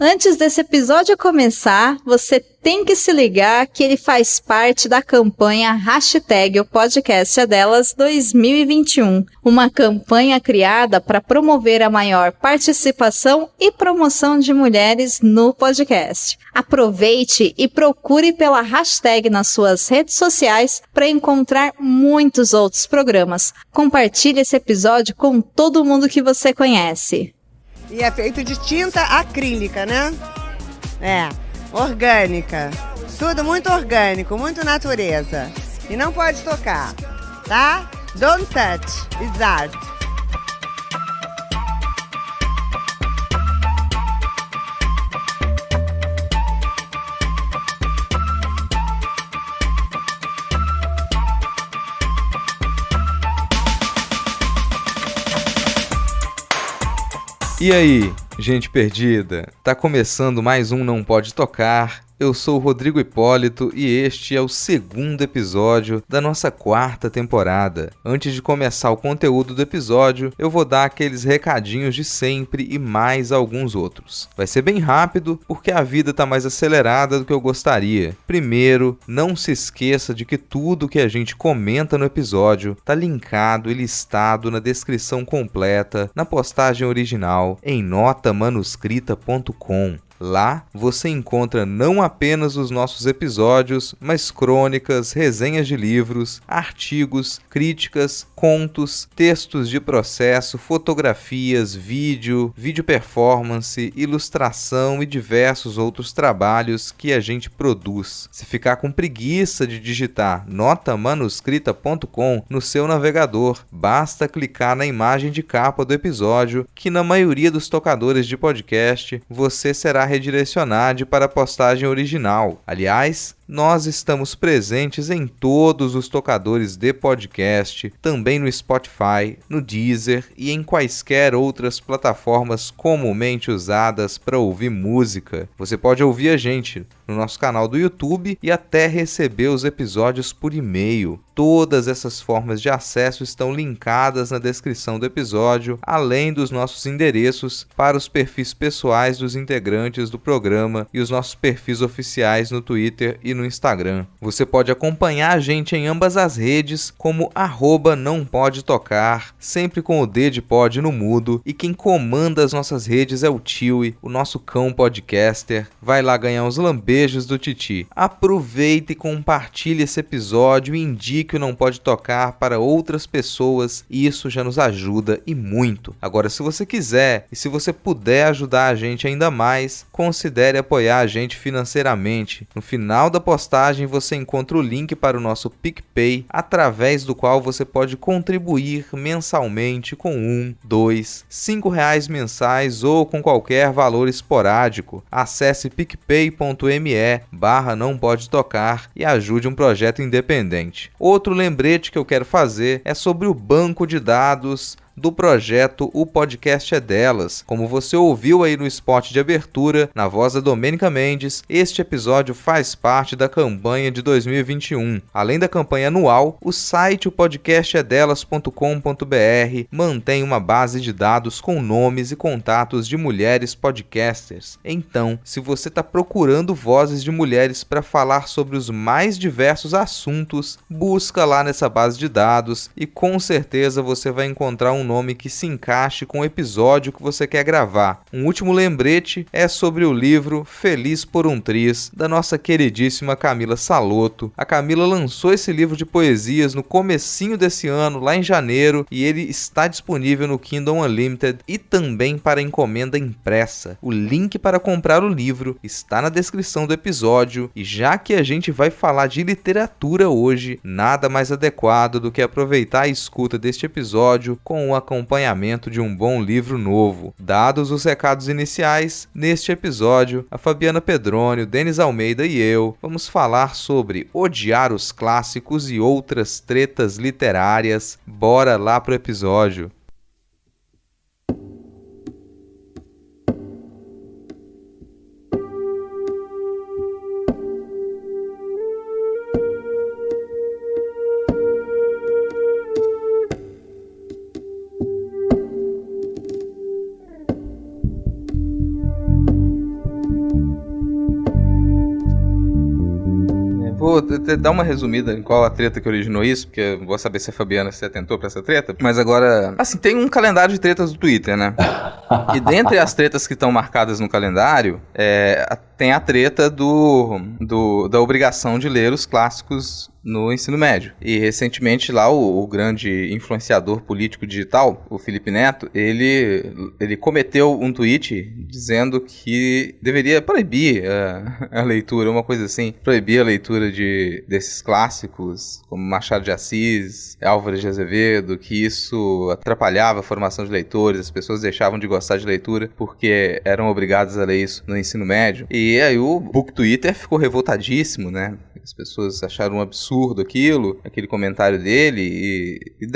Antes desse episódio começar, você tem que se ligar que ele faz parte da campanha Hashtag o Podcast é Delas 2021, uma campanha criada para promover a maior participação e promoção de mulheres no podcast. Aproveite e procure pela hashtag nas suas redes sociais para encontrar muitos outros programas. Compartilhe esse episódio com todo mundo que você conhece. E é feito de tinta acrílica, né? Orgânica. Tudo muito orgânico, muito natureza. E não pode tocar, tá? Don't touch, it's art. E aí, gente perdida? Tá começando mais um Não Pode Tocar. Eu sou o Rodrigo Hipólito e este é o segundo episódio da nossa quarta temporada. Antes de começar o conteúdo do episódio, eu vou dar aqueles recadinhos de sempre e mais alguns outros. Vai ser bem rápido porque a vida tá mais acelerada do que eu gostaria. Primeiro, não se esqueça de que tudo que a gente comenta no episódio tá linkado e listado na descrição completa, na postagem original, em notamanuscrita.com. Lá você encontra não apenas os nossos episódios, mas crônicas, resenhas de livros, artigos, críticas, contos, textos de processo, fotografias, vídeo performance, ilustração e diversos outros trabalhos que a gente produz. Se ficar com preguiça de digitar notamanuscrita.com no seu navegador, basta clicar na imagem de capa do episódio, que na maioria dos tocadores de podcast você será redirecionado para a postagem original. Aliás, nós estamos presentes em todos os tocadores de podcast, também no Spotify, no Deezer e em quaisquer outras plataformas comumente usadas para ouvir música. Você pode ouvir a gente no nosso canal do YouTube e até receber os episódios por e-mail. Todas essas formas de acesso estão linkadas na descrição do episódio, além dos nossos endereços para os perfis pessoais dos integrantes do programa e os nossos perfis oficiais no Twitter e no Instagram. Você pode acompanhar a gente em ambas as redes como @nãopodetocar, sempre com o D de pod no mudo, e quem comanda as nossas redes é o Tiwi, o nosso cão podcaster. Vai lá ganhar uns lambejos do Titi. Aproveite e compartilhe esse episódio e indique o Não Pode Tocar para outras pessoas, e isso já nos ajuda e muito. Agora, se você quiser e se você puder ajudar a gente ainda mais, considere apoiar a gente financeiramente. No final da postagem você encontra o link para o nosso PicPay, através do qual você pode contribuir mensalmente com R$1, R$2, R$5 mensais ou com qualquer valor esporádico. Acesse picpay.me/não pode tocar e ajude um projeto independente. Outro lembrete que eu quero fazer é sobre o banco de dados do projeto O Podcast é Delas. Como você ouviu aí no spot de abertura, na voz da Domênica Mendes, este episódio faz parte da campanha de 2021. Além da campanha anual, o site opodcastedelas.com.br mantém uma base de dados com nomes e contatos de mulheres podcasters. Então, se você está procurando vozes de mulheres para falar sobre os mais diversos assuntos, busca lá nessa base de dados e com certeza você vai encontrar um nome que se encaixe com o episódio que você quer gravar. Um último lembrete é sobre o livro Feliz por um Tris, da nossa queridíssima Camila Salotto. A Camila lançou esse livro de poesias no comecinho desse ano, lá em janeiro, e ele está disponível no Kindle Unlimited e também para encomenda impressa. O link para comprar o livro está na descrição do episódio, e já que a gente vai falar de literatura hoje, nada mais adequado do que aproveitar a escuta deste episódio com o acompanhamento de um bom livro novo. Dados os recados iniciais, neste episódio, a Fabiana Pedroni, o Denis Almeida e eu vamos falar sobre odiar os clássicos e outras tretas literárias. Bora lá pro episódio! vou dar uma resumida em qual a treta que originou isso, porque eu vou saber se a Fabiana se atentou pra essa treta. Mas agora, assim, tem um calendário de tretas do Twitter, né? E dentre as tretas que estão marcadas no calendário, tem a treta da obrigação de ler os clássicos no ensino médio. E recentemente lá o grande influenciador político digital, o Felipe Neto, ele cometeu um tweet dizendo que deveria proibir a leitura, uma coisa assim, proibir a leitura desses clássicos, como Machado de Assis, Álvares de Azevedo, que isso atrapalhava a formação de leitores, as pessoas deixavam de gostar de leitura porque eram obrigadas a ler isso no ensino médio. E aí o Book Twitter ficou revoltadíssimo, né? As pessoas acharam um absurdo aquele comentário dele e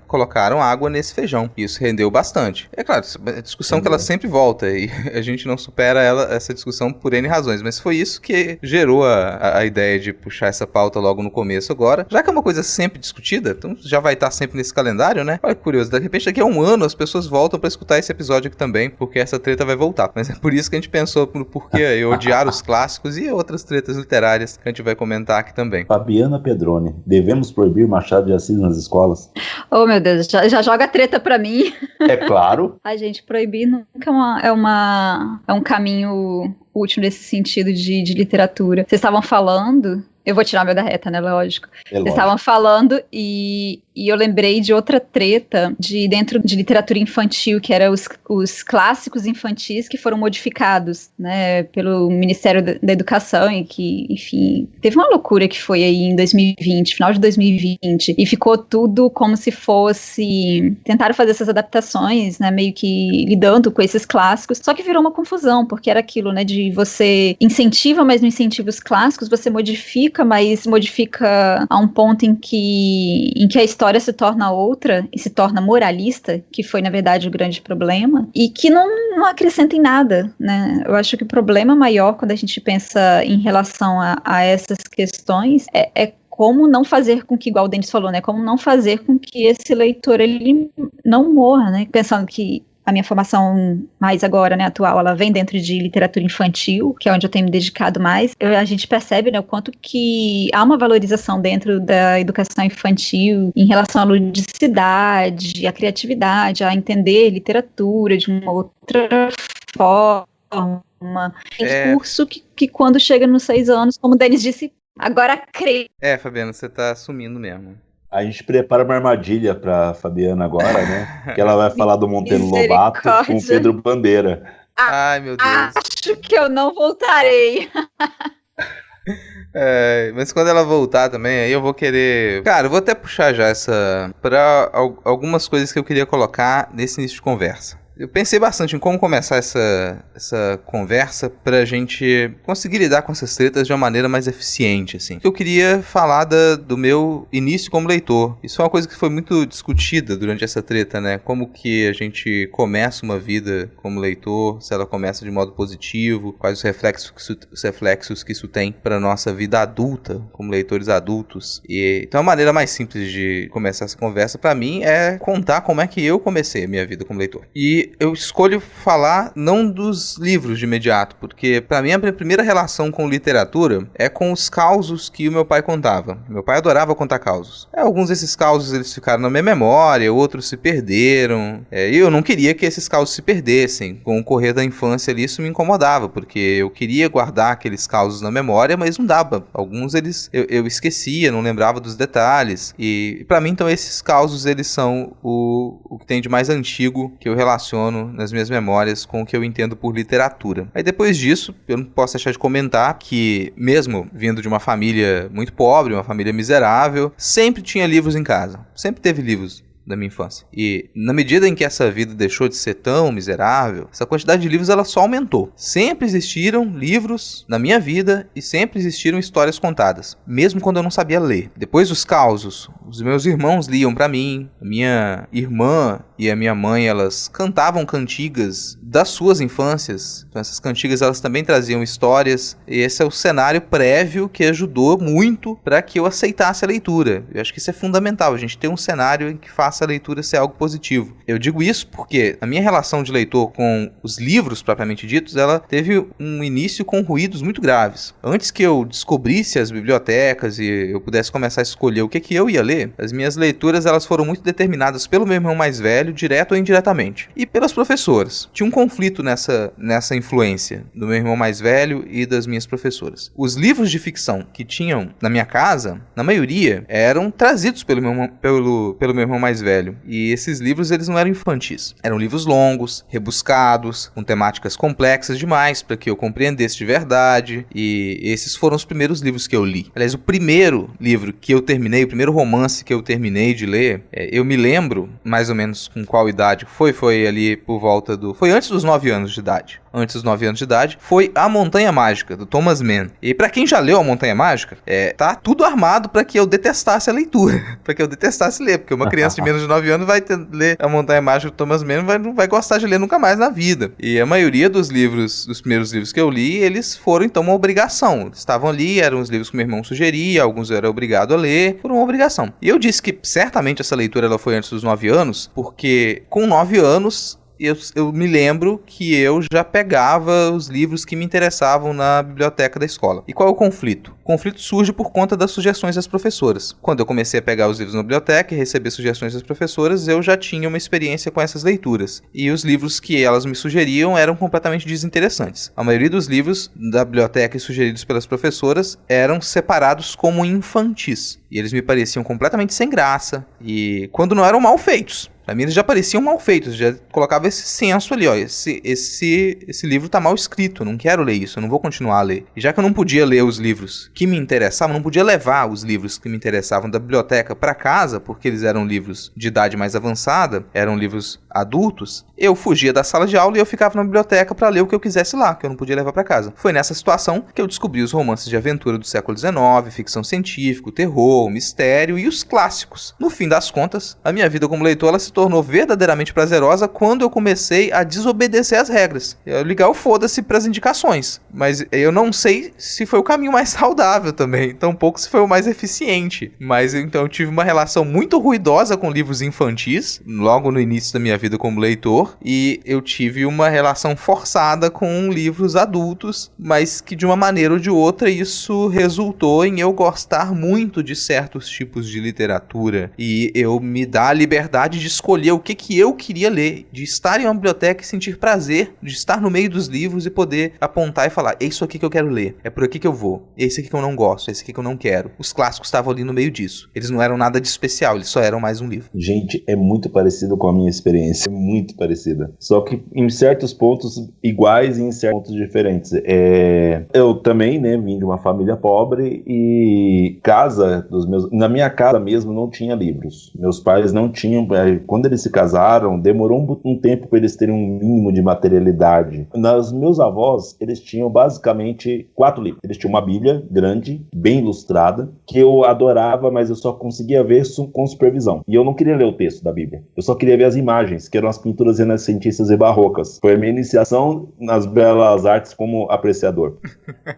colocaram água nesse feijão. E isso rendeu bastante. É claro, é discussão que ela sempre volta e a gente não supera essa discussão por N razões, mas foi isso que gerou a ideia de puxar essa pauta logo no começo agora. Já que é uma coisa sempre discutida, então já vai estar sempre nesse calendário, né? Olha que curioso, de repente daqui a um ano as pessoas voltam pra escutar esse episódio aqui também, porque essa treta vai voltar. Mas é por isso que a gente pensou no porquê odiar os clássicos e outras tretas literárias que a gente vai comentar aqui também. Fabiana Pedroni, devemos proibir Machado de Assis nas escolas? Oh, meu Deus, já joga treta pra mim. É claro. A gente, proibir nunca é um caminho útil nesse sentido de literatura. Vocês estavam falando... Eu vou tirar o meu da reta, né? Lógico. Vocês estavam falando e eu lembrei de outra treta dentro de literatura infantil, que era os clássicos infantis que foram modificados, né, pelo Ministério da Educação e que, enfim, teve uma loucura que foi aí em 2020, final de 2020, e ficou tudo como se fosse... Tentaram fazer essas adaptações, né, meio que lidando com esses clássicos, só que virou uma confusão, porque era aquilo, né, de você incentiva, mas não incentiva os clássicos, você modifica, mas modifica a um ponto em que a história se torna outra e se torna moralista, que foi na verdade o grande problema, e que não acrescenta em nada, né? Eu acho que o problema maior quando a gente pensa em relação a essas questões é como não fazer com que, igual o Denis falou, né? Como não fazer com que esse leitor ele não morra, né? Pensando que a minha formação mais agora, né, atual, ela vem dentro de literatura infantil, que é onde eu tenho me dedicado mais. A gente percebe, né, o quanto que há uma valorização dentro da educação infantil em relação à ludicidade, à criatividade, a entender literatura de uma outra forma. Tem curso que quando chega nos 6 anos, como o Denis disse, agora crê. Fabiana, você tá assumindo mesmo. A gente prepara uma armadilha pra Fabiana agora, né? Que ela vai falar do Monteiro Lobato com o Pedro Bandeira. Ai, meu Deus. Acho que eu não voltarei. Mas quando ela voltar também, aí eu vou querer... Cara, eu vou até puxar já pra algumas coisas que eu queria colocar nesse início de conversa. Eu pensei bastante em como começar essa conversa pra gente conseguir lidar com essas tretas de uma maneira mais eficiente, assim. Eu queria falar do meu início como leitor. Isso é uma coisa que foi muito discutida durante essa treta, né? Como que a gente começa uma vida como leitor, se ela começa de modo positivo, quais os reflexos que isso tem pra nossa vida adulta, como leitores adultos. Então a maneira mais simples de começar essa conversa pra mim é contar como é que eu comecei a minha vida como leitor. E eu escolho falar não dos livros de imediato, porque pra mim a minha primeira relação com literatura é com os causos que o meu pai contava. Meu pai adorava contar causos. Alguns desses causos eles ficaram na minha memória, outros se perderam. E eu não queria que esses causos se perdessem. Com o correr da infância ali isso me incomodava, porque eu queria guardar aqueles causos na memória, mas não dava. Alguns eu esquecia, não lembrava dos detalhes. E pra mim então esses causos eles são o que tem de mais antigo que eu relaciono nas minhas memórias com o que eu entendo por literatura. Aí depois disso, eu não posso deixar de comentar que, mesmo vindo de uma família muito pobre, uma família miserável, sempre tinha livros em casa. Sempre teve livros da minha infância. E na medida em que essa vida deixou de ser tão miserável, essa quantidade de livros ela só aumentou. Sempre existiram livros na minha vida e sempre existiram histórias contadas, mesmo quando eu não sabia ler. Depois dos causos, os meus irmãos liam pra mim, a minha irmã e a minha mãe, elas cantavam cantigas das suas infâncias. Então essas cantigas elas também traziam histórias e esse é o cenário prévio que ajudou muito para que eu aceitasse a leitura. Eu acho que isso é fundamental, a gente ter um cenário em que faça faça a leitura ser algo positivo. Eu digo isso porque a minha relação de leitor com os livros propriamente ditos, ela teve um início com ruídos muito graves. Antes que eu descobrisse as bibliotecas e eu pudesse começar a escolher o que eu ia ler, as minhas leituras elas foram muito determinadas pelo meu irmão mais velho, direto ou indiretamente, e pelas professoras. Tinha um conflito nessa influência do meu irmão mais velho e das minhas professoras. Os livros de ficção que tinham na minha casa, na maioria, eram trazidos pelo meu irmão mais velho. E esses livros, eles não eram infantis. Eram livros longos, rebuscados, com temáticas complexas demais para que eu compreendesse de verdade. E esses foram os primeiros livros que eu li. Aliás, o primeiro livro que eu terminei, o primeiro romance que eu terminei de ler, eu me lembro, mais ou menos com qual idade foi ali por volta foi antes dos 9 anos de idade. Antes dos 9 anos de idade, foi A Montanha Mágica, do Thomas Mann. E pra quem já leu A Montanha Mágica, tá tudo armado pra que eu detestasse a leitura, pra que eu detestasse ler, porque uma criança de menos de 9 anos vai ler A Montanha Mágica do Thomas Mann e não vai gostar de ler nunca mais na vida. E a maioria dos primeiros livros que eu li, eles foram então uma obrigação. Eles estavam ali, eram os livros que meu irmão sugeria, alguns eu era obrigado a ler, por uma obrigação. E eu disse que certamente essa leitura ela foi antes dos 9 anos, porque com 9 anos... Eu me lembro que eu já pegava os livros que me interessavam na biblioteca da escola. E qual é o conflito? O conflito surge por conta das sugestões das professoras. Quando eu comecei a pegar os livros na biblioteca e receber sugestões das professoras, eu já tinha uma experiência com essas leituras. E os livros que elas me sugeriam eram completamente desinteressantes. A maioria dos livros da biblioteca sugeridos pelas professoras eram separados como infantis. E eles me pareciam completamente sem graça. E quando não eram mal feitos. Pra mim eles já pareciam mal feitos, já colocava esse senso ali, ó, esse livro tá mal escrito, eu não quero ler isso, eu não vou continuar a ler. E já que eu não podia ler os livros que me interessavam, não podia levar os livros que me interessavam da biblioteca pra casa, porque eles eram livros de idade mais avançada, eram livros adultos, eu fugia da sala de aula e eu ficava na biblioteca pra ler o que eu quisesse lá, que eu não podia levar pra casa. Foi nessa situação que eu descobri os romances de aventura do século XIX, ficção científica, terror, mistério e os clássicos. No fim das contas, a minha vida como leitor ela se tornou verdadeiramente prazerosa quando eu comecei a desobedecer as regras. Eu ligar o foda-se pras indicações. Mas eu não sei se foi o caminho mais saudável também. Tampouco se foi o mais eficiente. Mas então eu tive uma relação muito ruidosa com livros infantis, logo no início da minha vida como leitor. E eu tive uma relação forçada com livros adultos, mas que de uma maneira ou de outra isso resultou em eu gostar muito de certos tipos de literatura. E eu me dar a liberdade de escolher o que eu queria ler, de estar em uma biblioteca e sentir prazer, de estar no meio dos livros e poder apontar e falar, é isso aqui que eu quero ler, é por aqui que eu vou, é esse aqui que eu não gosto, é esse aqui que eu não quero. Os clássicos estavam ali no meio disso. Eles não eram nada de especial, eles só eram mais um livro. Gente, é muito parecido com a minha experiência, muito parecida. Só que em certos pontos iguais e em certos pontos diferentes. Eu também, né, vim de uma família pobre e na minha casa mesmo não tinha livros. Meus pais não tinham. Quando eles se casaram, demorou um tempo para eles terem um mínimo de materialidade. Meus avós, eles tinham basicamente 4 livros. Eles tinham uma Bíblia grande, bem ilustrada, que eu adorava, mas eu só conseguia ver com supervisão. E eu não queria ler o texto da Bíblia. Eu só queria ver as imagens, que eram as pinturas renascentistas e barrocas. Foi a minha iniciação nas belas artes como apreciador.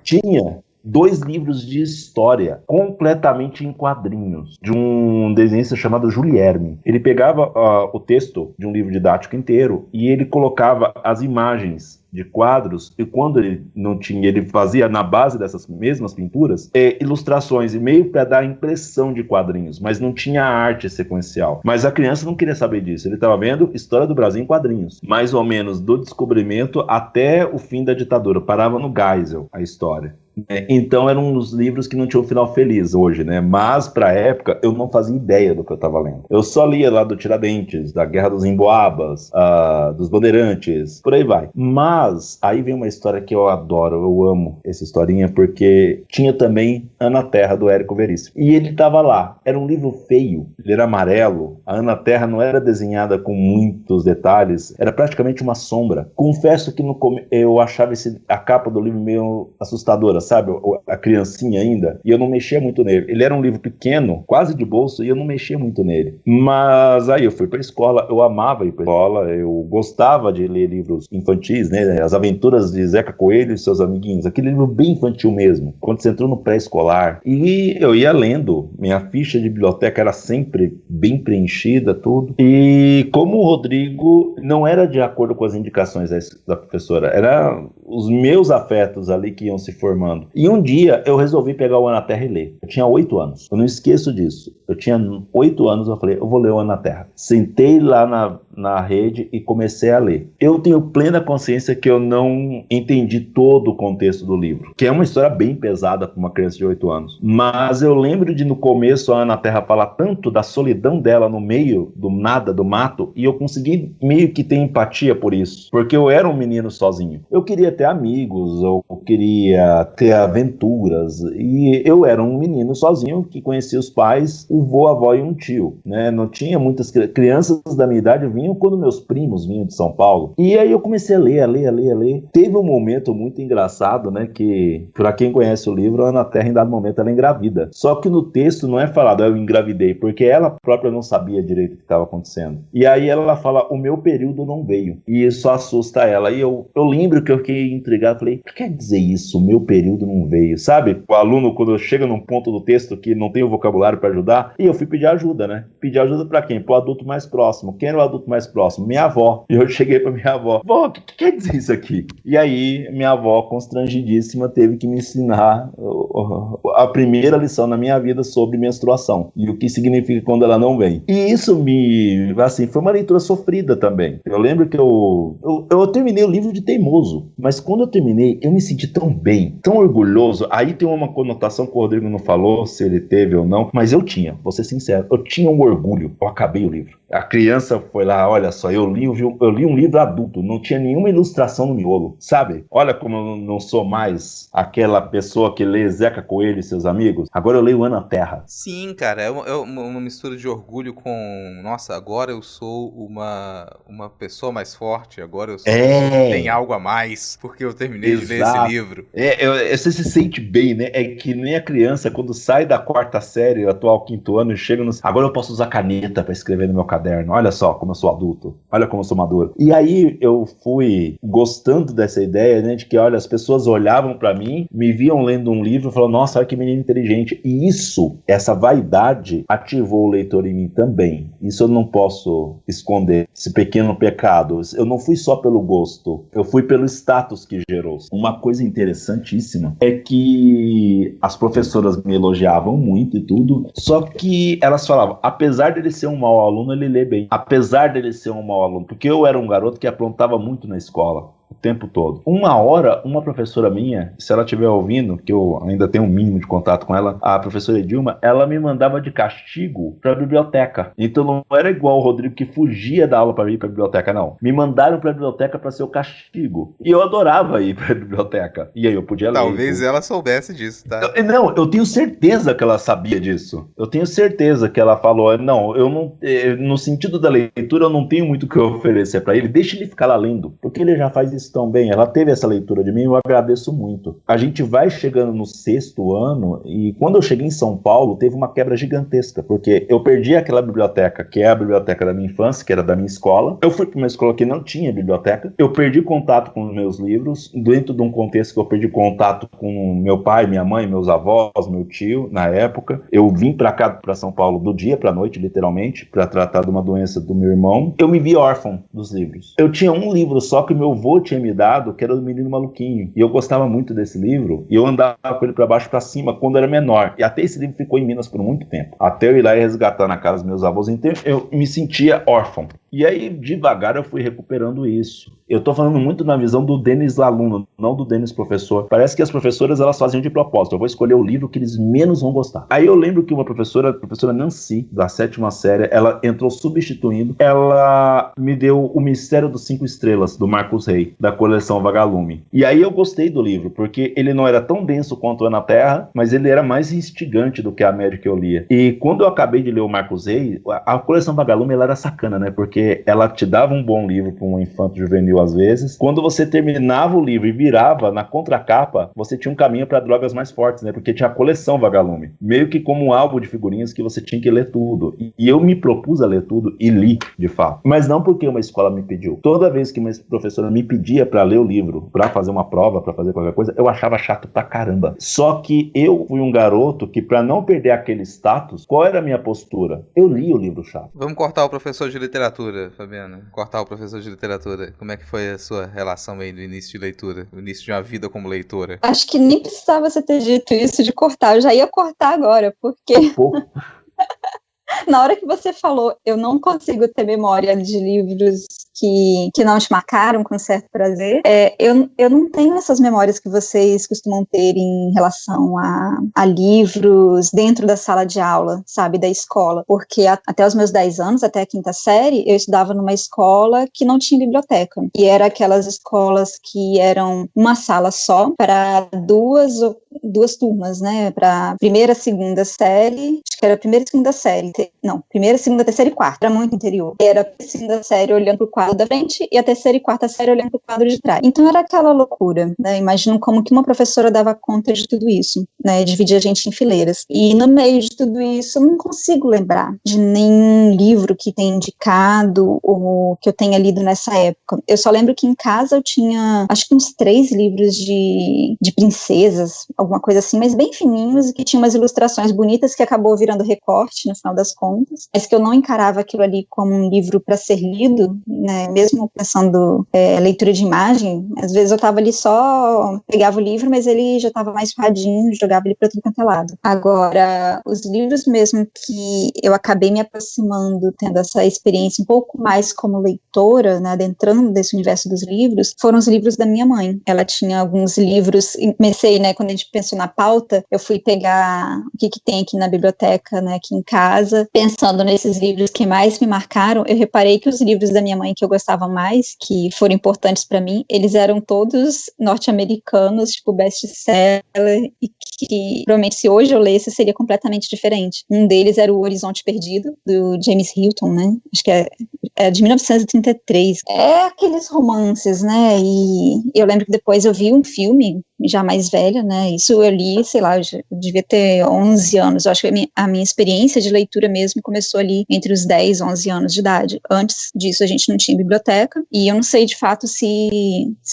Tinha 2 livros de história completamente em quadrinhos, de um desenhista chamado Júlio Herme. Ele pegava o texto de um livro didático inteiro e ele colocava as imagens de quadros, e quando ele não tinha, ele fazia na base dessas mesmas pinturas ilustrações e meio para dar a impressão de quadrinhos, mas não tinha arte sequencial. Mas a criança não queria saber disso, ele estava vendo História do Brasil em quadrinhos, mais ou menos do descobrimento até o fim da ditadura, parava no Geisel a história. Então eram uns livros que não tinham um final feliz hoje, né? Mas pra época eu não fazia ideia do que eu tava lendo. Eu só lia lá do Tiradentes, da Guerra dos Emboabas, dos Bandeirantes, por aí vai. Mas aí vem uma história que eu adoro, eu amo essa historinha, porque tinha também Ana Terra do Érico Veríssimo. E ele tava lá, era um livro feio, ele era amarelo, a Ana Terra não era desenhada com muitos detalhes, era praticamente uma sombra. Confesso que eu achava a capa do livro meio assustadora, sabe? a criancinha ainda, e eu não mexia muito nele. Ele era um livro pequeno, quase de bolso, e eu não mexia muito nele. Mas aí eu fui pra escola, eu amava ir pra escola, eu gostava de ler livros infantis, né? As Aventuras de Zeca Coelho e seus amiguinhos, aquele livro bem infantil mesmo, quando você entrou no pré-escolar. E eu ia lendo, minha ficha de biblioteca era sempre bem preenchida, tudo. E como o Rodrigo não era de acordo com as indicações da professora, era os meus afetos ali que iam se formando. E um dia eu resolvi pegar o Ana Terra e ler. Eu tinha 8 anos, eu não esqueço disso. Eu tinha 8 anos, eu falei, eu vou ler o Ana Terra. Sentei lá na rede e comecei a ler. Eu tenho plena consciência que eu não entendi todo o contexto do livro, que é uma história bem pesada para uma criança de 8 anos. Mas eu lembro de no começo a Ana Terra falar tanto da solidão dela no meio do nada, do mato, e eu consegui meio que ter empatia por isso, porque eu era um menino sozinho. Eu queria ter amigos, eu queria ter aventuras, e eu era um menino sozinho que conhecia os pais, o vô, a avó e um tio, né? Não tinha muitas crianças da minha idade, vinham quando meus primos vinham de São Paulo. E aí eu comecei a ler. Teve um momento muito engraçado, né? Que, pra quem conhece o livro, a Ana Terra, em dado momento, ela engravida. Só que no texto não é falado, eu engravidei, porque ela própria não sabia direito o que estava acontecendo. E aí ela fala, o meu período não veio. E isso assusta ela. E eu lembro que eu fiquei intrigado, falei, o que quer dizer isso? O meu período não veio, sabe? O aluno, quando chega num ponto do texto que não tem o vocabulário para ajudar, e eu fui pedir ajuda, né? Pedir ajuda para quem? Pro adulto mais próximo. Quem era o adulto mais próximo? Minha avó. E eu cheguei pra minha avó, vó, o que quer dizer isso aqui? E aí, minha avó, constrangidíssima, teve que me ensinar a primeira lição na minha vida sobre menstruação e o que significa quando ela não vem. E isso foi uma leitura sofrida também. Eu lembro que eu terminei o livro de teimoso, mas quando eu terminei, eu me senti tão bem, tão orgulhoso. Aí tem uma conotação que o Rodrigo não falou, se ele teve ou não, mas eu tinha, vou ser sincero, eu tinha um orgulho. Eu acabei o livro. A criança foi lá, olha só, eu li um livro adulto, não tinha nenhuma ilustração no miolo, sabe? Olha como eu não sou mais aquela pessoa que lê Zeca Coelho e seus amigos. Agora eu leio Ana Terra. Sim, cara, é uma mistura de orgulho com, nossa, agora eu sou uma pessoa mais forte, agora eu sou tem algo a mais, porque eu terminei de ler esse livro. Você se sente bem, né? É que nem a criança, quando sai da 4ª série, atual 5º ano, e chega no... Agora eu posso usar caneta para escrever no meu caderno. Olha só como eu sou adulto, olha como eu sou maduro. E aí eu fui gostando dessa ideia, né, de que, olha, as pessoas olhavam para mim, me viam lendo um livro e falavam, nossa, olha que menino inteligente. E isso, essa vaidade, ativou o leitor em mim também. Isso eu não posso esconder, esse pequeno pecado. Eu não fui só pelo gosto, eu fui pelo status que gerou. Uma coisa interessantíssima é que as professoras me elogiavam muito e tudo, só que elas falavam, apesar dele ser um mau aluno, ele lê bem. Apesar dele ser um mau aluno, porque eu era um garoto que aprontava muito na escola. O tempo todo. Uma hora, uma professora minha, se ela estiver ouvindo, que eu ainda tenho um mínimo de contato com ela, a professora Edilma, ela me mandava de castigo pra biblioteca. Então não era igual o Rodrigo que fugia da aula pra ir pra biblioteca, não. Me mandaram pra biblioteca pra ser o castigo. E eu adorava ir pra biblioteca. E aí eu podia ler. Talvez ela soubesse disso, tá? Eu tenho certeza que ela sabia disso. Eu tenho certeza que ela falou, não, eu não, no sentido da leitura, eu não tenho muito o que oferecer pra ele. Deixa ele ficar lá lendo, porque ele já faz isso tão bem. Ela teve essa leitura de mim, eu agradeço muito. A gente vai chegando no 6º ano e quando eu cheguei em São Paulo teve uma quebra gigantesca, porque eu perdi aquela biblioteca que é a biblioteca da minha infância, que era da minha escola. Eu fui para uma escola que não tinha biblioteca. Eu perdi contato com os meus livros, dentro de um contexto que eu perdi contato com meu pai, minha mãe, meus avós, meu tio, na época. Eu vim para cá, para São Paulo, do dia para noite, literalmente, para tratar de uma doença do meu irmão. Eu me vi órfão dos livros. Eu tinha um livro só que meu avô tinha me dado, que era o Menino Maluquinho. E eu gostava muito desse livro, e eu andava com ele pra baixo e pra cima quando era menor. E até esse livro ficou em Minas por muito tempo. Até eu ir lá e resgatar na casa dos meus avós. Então eu me sentia órfão. E aí, devagar, eu fui recuperando isso. Eu tô falando muito na visão do Denis aluno, não do Denis professor. Parece que as professoras, elas faziam de propósito. Eu vou escolher o livro que eles menos vão gostar. Aí eu lembro que uma professora, a professora Nancy, da 7ª série, ela entrou substituindo. Ela me deu O Mistério dos 5 Estrelas, do Marcos Rey, da coleção Vagalume. E aí eu gostei do livro, porque ele não era tão denso quanto Ana Terra, mas ele era mais instigante do que a média que eu lia. E quando eu acabei de ler o Marcos Rey, a coleção Vagalume, ela era sacana, né? Porque porque ela te dava um bom livro para um infanto juvenil às vezes. Quando você terminava o livro e virava na contracapa, você tinha um caminho para drogas mais fortes, né? Porque tinha a coleção Vagalume, meio que como um álbum de figurinhas que você tinha que ler tudo. E eu me propus a ler tudo e li, de fato. Mas não porque uma escola me pediu. Toda vez que uma professora me pedia para ler o livro, para fazer uma prova, para fazer qualquer coisa, eu achava chato pra caramba. Só que eu fui um garoto que, para não perder aquele status, qual era a minha postura? Eu li o livro chato. Vamos cortar o professor de literatura, Fabiana. Cortar o professor de literatura. Como é que foi a sua relação aí do início de leitura? O início de uma vida como leitora? Acho que nem precisava você ter dito isso de cortar. Eu já ia cortar agora, porque... Na hora que você falou, eu não consigo ter memória de livros que não te marcaram com certo prazer, eu não tenho essas memórias que vocês costumam ter em relação a livros dentro da sala de aula, sabe, da escola, porque até os meus 10 anos, até a 5ª série, eu estudava numa escola que não tinha biblioteca, e era aquelas escolas que eram uma sala só para duas turmas, né, para primeira, 2ª série, acho que era a primeira e 2ª série, não, primeira, 2ª, 3ª e 4ª, era muito interior, era a 2ª série olhando pro quadro da frente e a 3ª e 4ª série olhando pro quadro de trás. Então era aquela loucura, né, imagino como que uma professora dava conta de tudo isso, né, dividia a gente em fileiras, e no meio de tudo isso eu não consigo lembrar de nenhum livro que tenha indicado ou que eu tenha lido nessa época. Eu só lembro que em casa eu tinha, acho que uns 3 livros de princesas, alguma coisa assim, mas bem fininhos, e que tinha umas ilustrações bonitas que acabou virando recorte no final das contas, mas que eu não encarava aquilo ali como um livro para ser lido, né, mesmo pensando leitura de imagem. Às vezes eu estava ali só, pegava o livro, mas ele já estava mais surradinho, jogava ele para tudo quanto é lado. Agora, os livros mesmo que eu acabei me aproximando, tendo essa experiência um pouco mais como leitora, né, adentrando desse universo dos livros, foram os livros da minha mãe. Ela tinha alguns livros, comecei, né, quando a gente pensou na pauta, eu fui pegar o que tem aqui na biblioteca, né, aqui em casa, pensando nesses livros que mais me marcaram. Eu reparei que os livros da minha mãe que eu gostava mais, que foram importantes para mim, eles eram todos norte-americanos, tipo best-seller, e que provavelmente se hoje eu lesse seria completamente diferente. Um deles era O Horizonte Perdido, do James Hilton, né, acho que é de 1933. É aqueles romances, né, e eu lembro que depois eu vi um filme, já mais velha, né, isso eu li, sei lá, eu devia ter 11 anos, eu acho que a minha experiência de leitura mesmo começou ali entre os 10 e 11 anos de idade. Antes disso a gente não tinha biblioteca, e eu não sei de fato se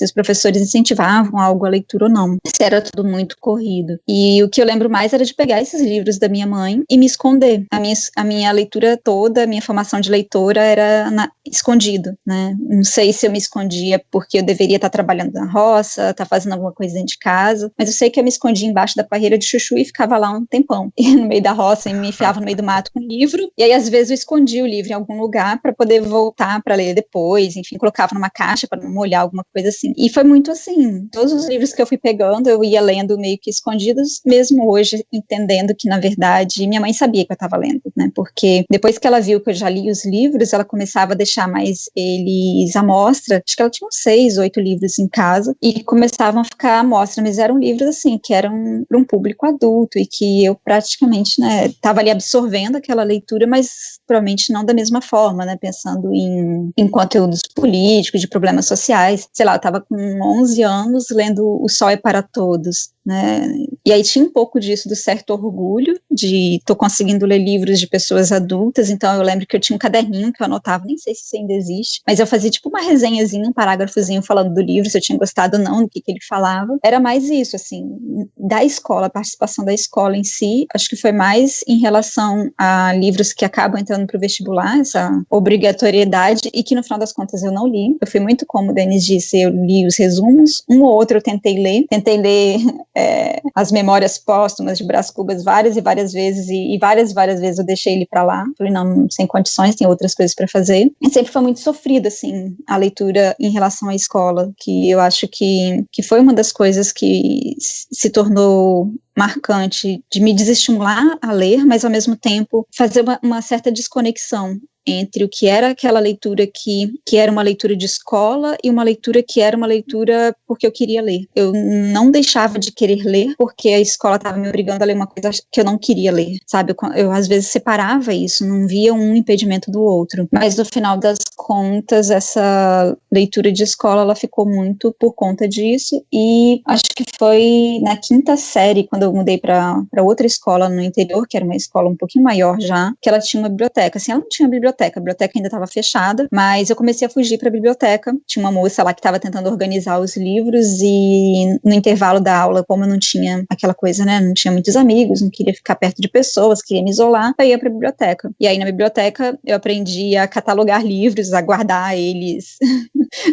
os professores incentivavam algo à leitura ou não, se era tudo muito corrido. E o que eu lembro mais era de pegar esses livros da minha mãe e me esconder. A minha leitura toda, a minha formação de leitora era escondido, né, não sei se eu me escondia porque eu deveria estar trabalhando na roça, estar fazendo alguma coisa dentro de casa, mas eu sei que eu me escondia embaixo da parreira de chuchu e ficava lá um tempão, e no meio da roça, e me enfiava no meio do mato com o livro, e aí às vezes eu escondia o livro em algum lugar para poder voltar para ler depois, enfim, colocava numa caixa para não molhar, alguma coisa assim. E foi muito assim, todos os livros que eu fui pegando, eu ia lendo meio que escondidos, mesmo hoje entendendo que na verdade minha mãe sabia que eu estava lendo, né, porque depois que ela viu que eu já li os livros, ela começava a deixar mais eles à mostra, acho que ela tinha uns 6, 8 livros em casa, e começavam a ficar à mostra, mas eram livros assim, que eram para um público adulto, e que eu praticamente, né, estava ali absorvendo aquela leitura, mas provavelmente não da mesma forma, né, pensando em conteúdos políticos, de problemas sociais, sei lá, eu estava com 11 anos lendo O Sol é para Todos, né, e aí tinha um pouco disso, do certo orgulho, de tô conseguindo ler livros de pessoas adultas. Então eu lembro que eu tinha um caderninho que eu anotava, nem sei se isso ainda existe, mas eu fazia tipo uma resenhazinha, um parágrafozinho falando do livro, se eu tinha gostado ou não, do que ele falava. Era mais isso, assim, da escola, a participação da escola em si, acho que foi mais em relação a livros que acabam entrando para o vestibular, essa obrigatoriedade, e que no final das contas eu não li. Eu fui muito, como o Denis disse, eu li os resumos, um ou outro eu tentei ler as memórias póstumas de Brás Cubas várias e várias vezes, e várias vezes eu deixei ele para lá, falei, não, sem condições, tem outras coisas para fazer. E sempre foi muito sofrido, assim, a leitura em relação à escola, que eu acho que foi uma das coisas que se tornou marcante, de me desestimular a ler, mas ao mesmo tempo fazer uma certa desconexão entre o que era aquela leitura que era uma leitura de escola e uma leitura que era uma leitura porque eu queria ler. Eu não deixava de querer ler porque a escola estava me obrigando a ler uma coisa que eu não queria ler, sabe? Eu às vezes separava isso, não via um impedimento do outro. Mas no final das contas, essa leitura de escola, ela ficou muito por conta disso, e acho que foi na 5ª série, quando eu mudei para outra escola no interior, que era uma escola um pouquinho maior já, que ela tinha uma biblioteca. Assim, ela não tinha biblioteca, a biblioteca ainda estava fechada, mas eu comecei a fugir para a biblioteca. Tinha uma moça lá que estava tentando organizar os livros, e no intervalo da aula, como eu não tinha aquela coisa, né, não tinha muitos amigos, não queria ficar perto de pessoas, queria me isolar, eu ia para a biblioteca. E aí na biblioteca eu aprendi a catalogar livros, a guardar eles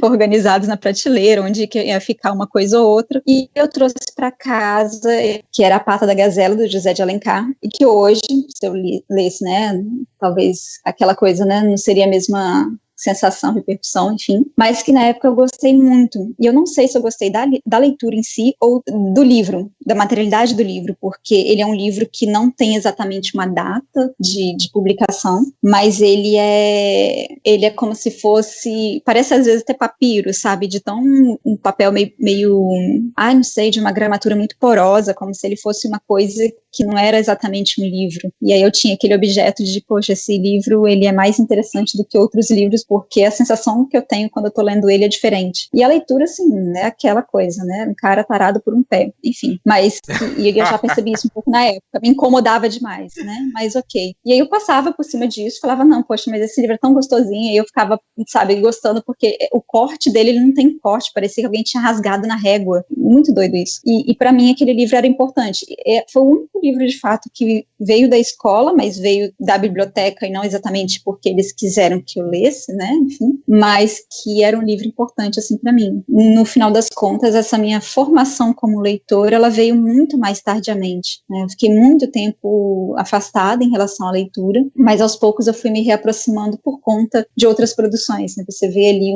organizados na prateleira, onde que ia ficar uma coisa ou outra, e eu trouxe para casa, que era A Pata da Gazela, do José de Alencar, e que hoje, se eu lesse, né, talvez aquela coisa, né, não seria a mesma sensação, repercussão, enfim, mas que na época eu gostei muito, e eu não sei se eu gostei da leitura em si, ou do livro, da materialidade do livro, porque ele é um livro que não tem exatamente uma data de publicação, mas ele é como se fosse, parece às vezes até papiro, sabe, de tão um papel meio, não sei, de uma gramatura muito porosa, como se ele fosse uma coisa que não era exatamente um livro, e aí eu tinha aquele objeto de, poxa, esse livro, ele é mais interessante do que outros livros, porque a sensação que eu tenho quando eu tô lendo ele é diferente. E a leitura, assim, é aquela coisa, né, um cara tarado por um pé, enfim, mas, e eu já percebi isso um pouco na época, me incomodava demais, né, mas ok. E aí eu passava por cima disso, falava, não, poxa, mas esse livro é tão gostosinho, e eu ficava, sabe, gostando, porque o corte dele, ele não tem corte, parecia que alguém tinha rasgado na régua, muito doido isso. E pra mim aquele livro era importante. Foi o único livro, de fato, que veio da escola, mas veio da biblioteca, e não exatamente porque eles quiseram que eu lesse, né, enfim, mas que era um livro importante, assim, para mim. No final das contas, essa minha formação como leitora, ela veio muito mais tardiamente, né, eu fiquei muito tempo afastada em relação à leitura, mas aos poucos eu fui me reaproximando por conta de outras produções, né, você vê ali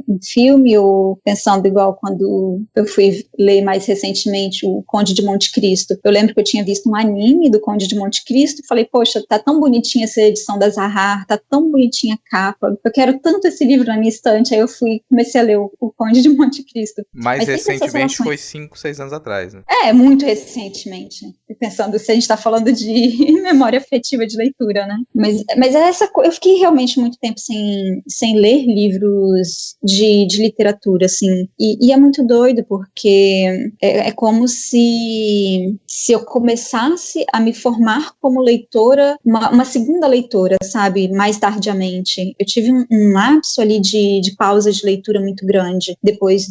um filme, ou pensando igual quando eu fui ler mais recentemente o Conde de Monte Cristo, eu lembro que eu tinha visto um anime do Conde de Monte Cristo, falei, poxa, tá tão bonitinha essa edição da Zahar, tá tão bonitinha a capa, eu quero tanto esse livro na minha estante, aí eu comecei a ler o Conde de Monte Cristo. Mais recentemente foi 5, 6 anos atrás, né? Muito recentemente, pensando se a gente tá falando de memória afetiva de leitura, né? Mas essa eu fiquei realmente muito tempo sem ler livros de literatura, assim, e é muito doido, porque é como se eu começasse a me formar como leitora, uma segunda leitora, sabe, mais tardiamente. Eu tive um lapso ali de pausa de leitura muito grande, depois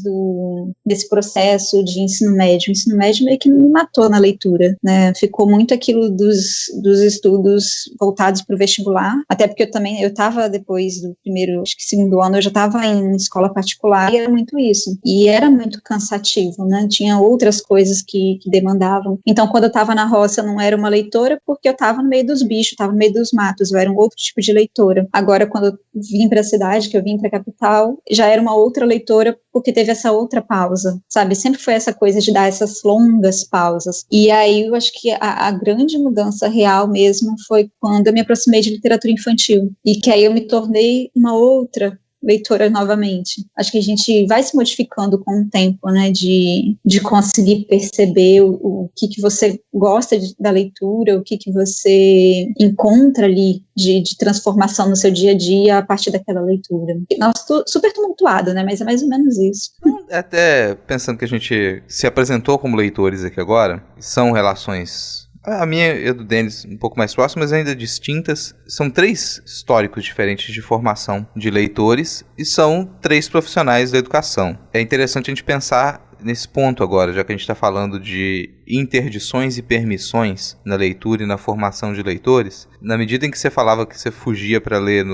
desse processo de ensino médio. O ensino médio meio que me matou na leitura, né, ficou muito aquilo dos estudos voltados para o vestibular, até porque eu estava depois do primeiro, acho que segundo ano, eu já estava em escola particular, e era muito isso, e era muito cansativo, né, tinha outras coisas que demandavam. Então, quando eu estava na roça, eu não era uma leitora, porque eu estava no meio dos bichos, estava no meio dos matos, eu era um outro tipo de leitora. Agora, quando eu vim para a cidade, que eu vim para a capital, já era uma outra leitora, porque teve essa outra pausa, sabe? Sempre foi essa coisa de dar essas longas pausas. E aí, eu acho que a grande mudança real mesmo foi quando eu me aproximei de literatura infantil, e que aí eu me tornei uma outra leitora novamente. Acho que a gente vai se modificando com o tempo, né, de conseguir perceber o que você gosta da leitura, o que você encontra ali de transformação no seu dia a dia a partir daquela leitura. Nossa, super tumultuado, né, mas é mais ou menos isso. Até pensando que a gente se apresentou como leitores aqui agora, são relações... A minha e a do Denis um pouco mais próximas, mas ainda distintas. São 3 históricos diferentes de formação de leitores e são 3 profissionais da educação. É interessante a gente pensar nesse ponto agora, já que a gente está falando de interdições e permissões na leitura e na formação de leitores. Na medida em que você falava que você fugia para ler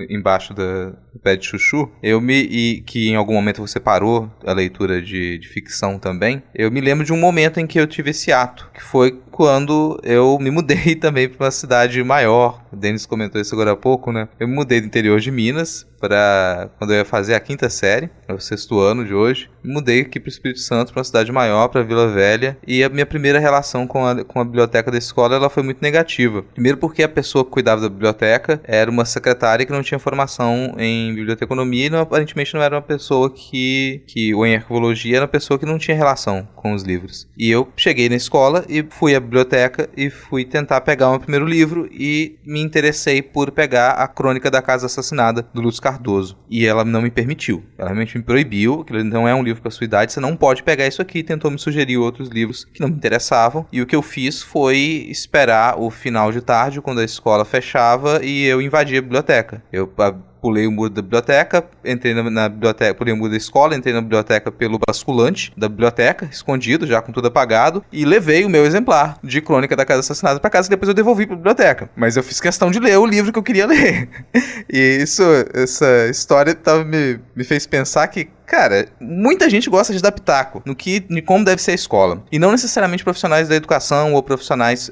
embaixo do pé de chuchu, e que em algum momento você parou a leitura de ficção também, eu me lembro de um momento em que eu tive esse ato, que foi quando eu me mudei também para uma cidade maior. O Denis comentou isso agora há pouco, né? Eu me mudei do interior de Minas para quando eu ia fazer a 5ª série, é o 6º ano de hoje. Me mudei aqui para o Espírito Santo, para uma cidade maior, para Vila Velha, e a minha primeira relação com a biblioteca da escola ela foi muito negativa. Primeiro porque a pessoa que cuidava da biblioteca era uma secretária que não tinha formação em biblioteconomia e aparentemente não era uma pessoa ou em arqueologia, era uma pessoa que não tinha relação com os livros. E eu cheguei na escola e fui à biblioteca e fui tentar pegar o meu primeiro livro e me interessei por pegar a Crônica da Casa Assassinada, do Lúcio Cardoso. E ela não me permitiu. Ela realmente me proibiu, que não é um livro para sua idade, você não pode pegar isso aqui. Tentou me sugerir outros livros que não me interessavam. E o que eu fiz foi esperar o final de tarde, quando a escola fechava, e eu invadi a biblioteca. Eu pulei o muro da biblioteca, entrei na biblioteca, pulei o muro da escola, entrei na biblioteca pelo basculante da biblioteca, escondido, já com tudo apagado, e levei o meu exemplar de Crônica da Casa Assassinada para casa, e depois eu devolvi para a biblioteca. Mas eu fiz questão de ler o livro que eu queria ler. E essa história me fez pensar que, cara, muita gente gosta de dar pitaco de como deve ser a escola. E não necessariamente profissionais da educação ou profissionais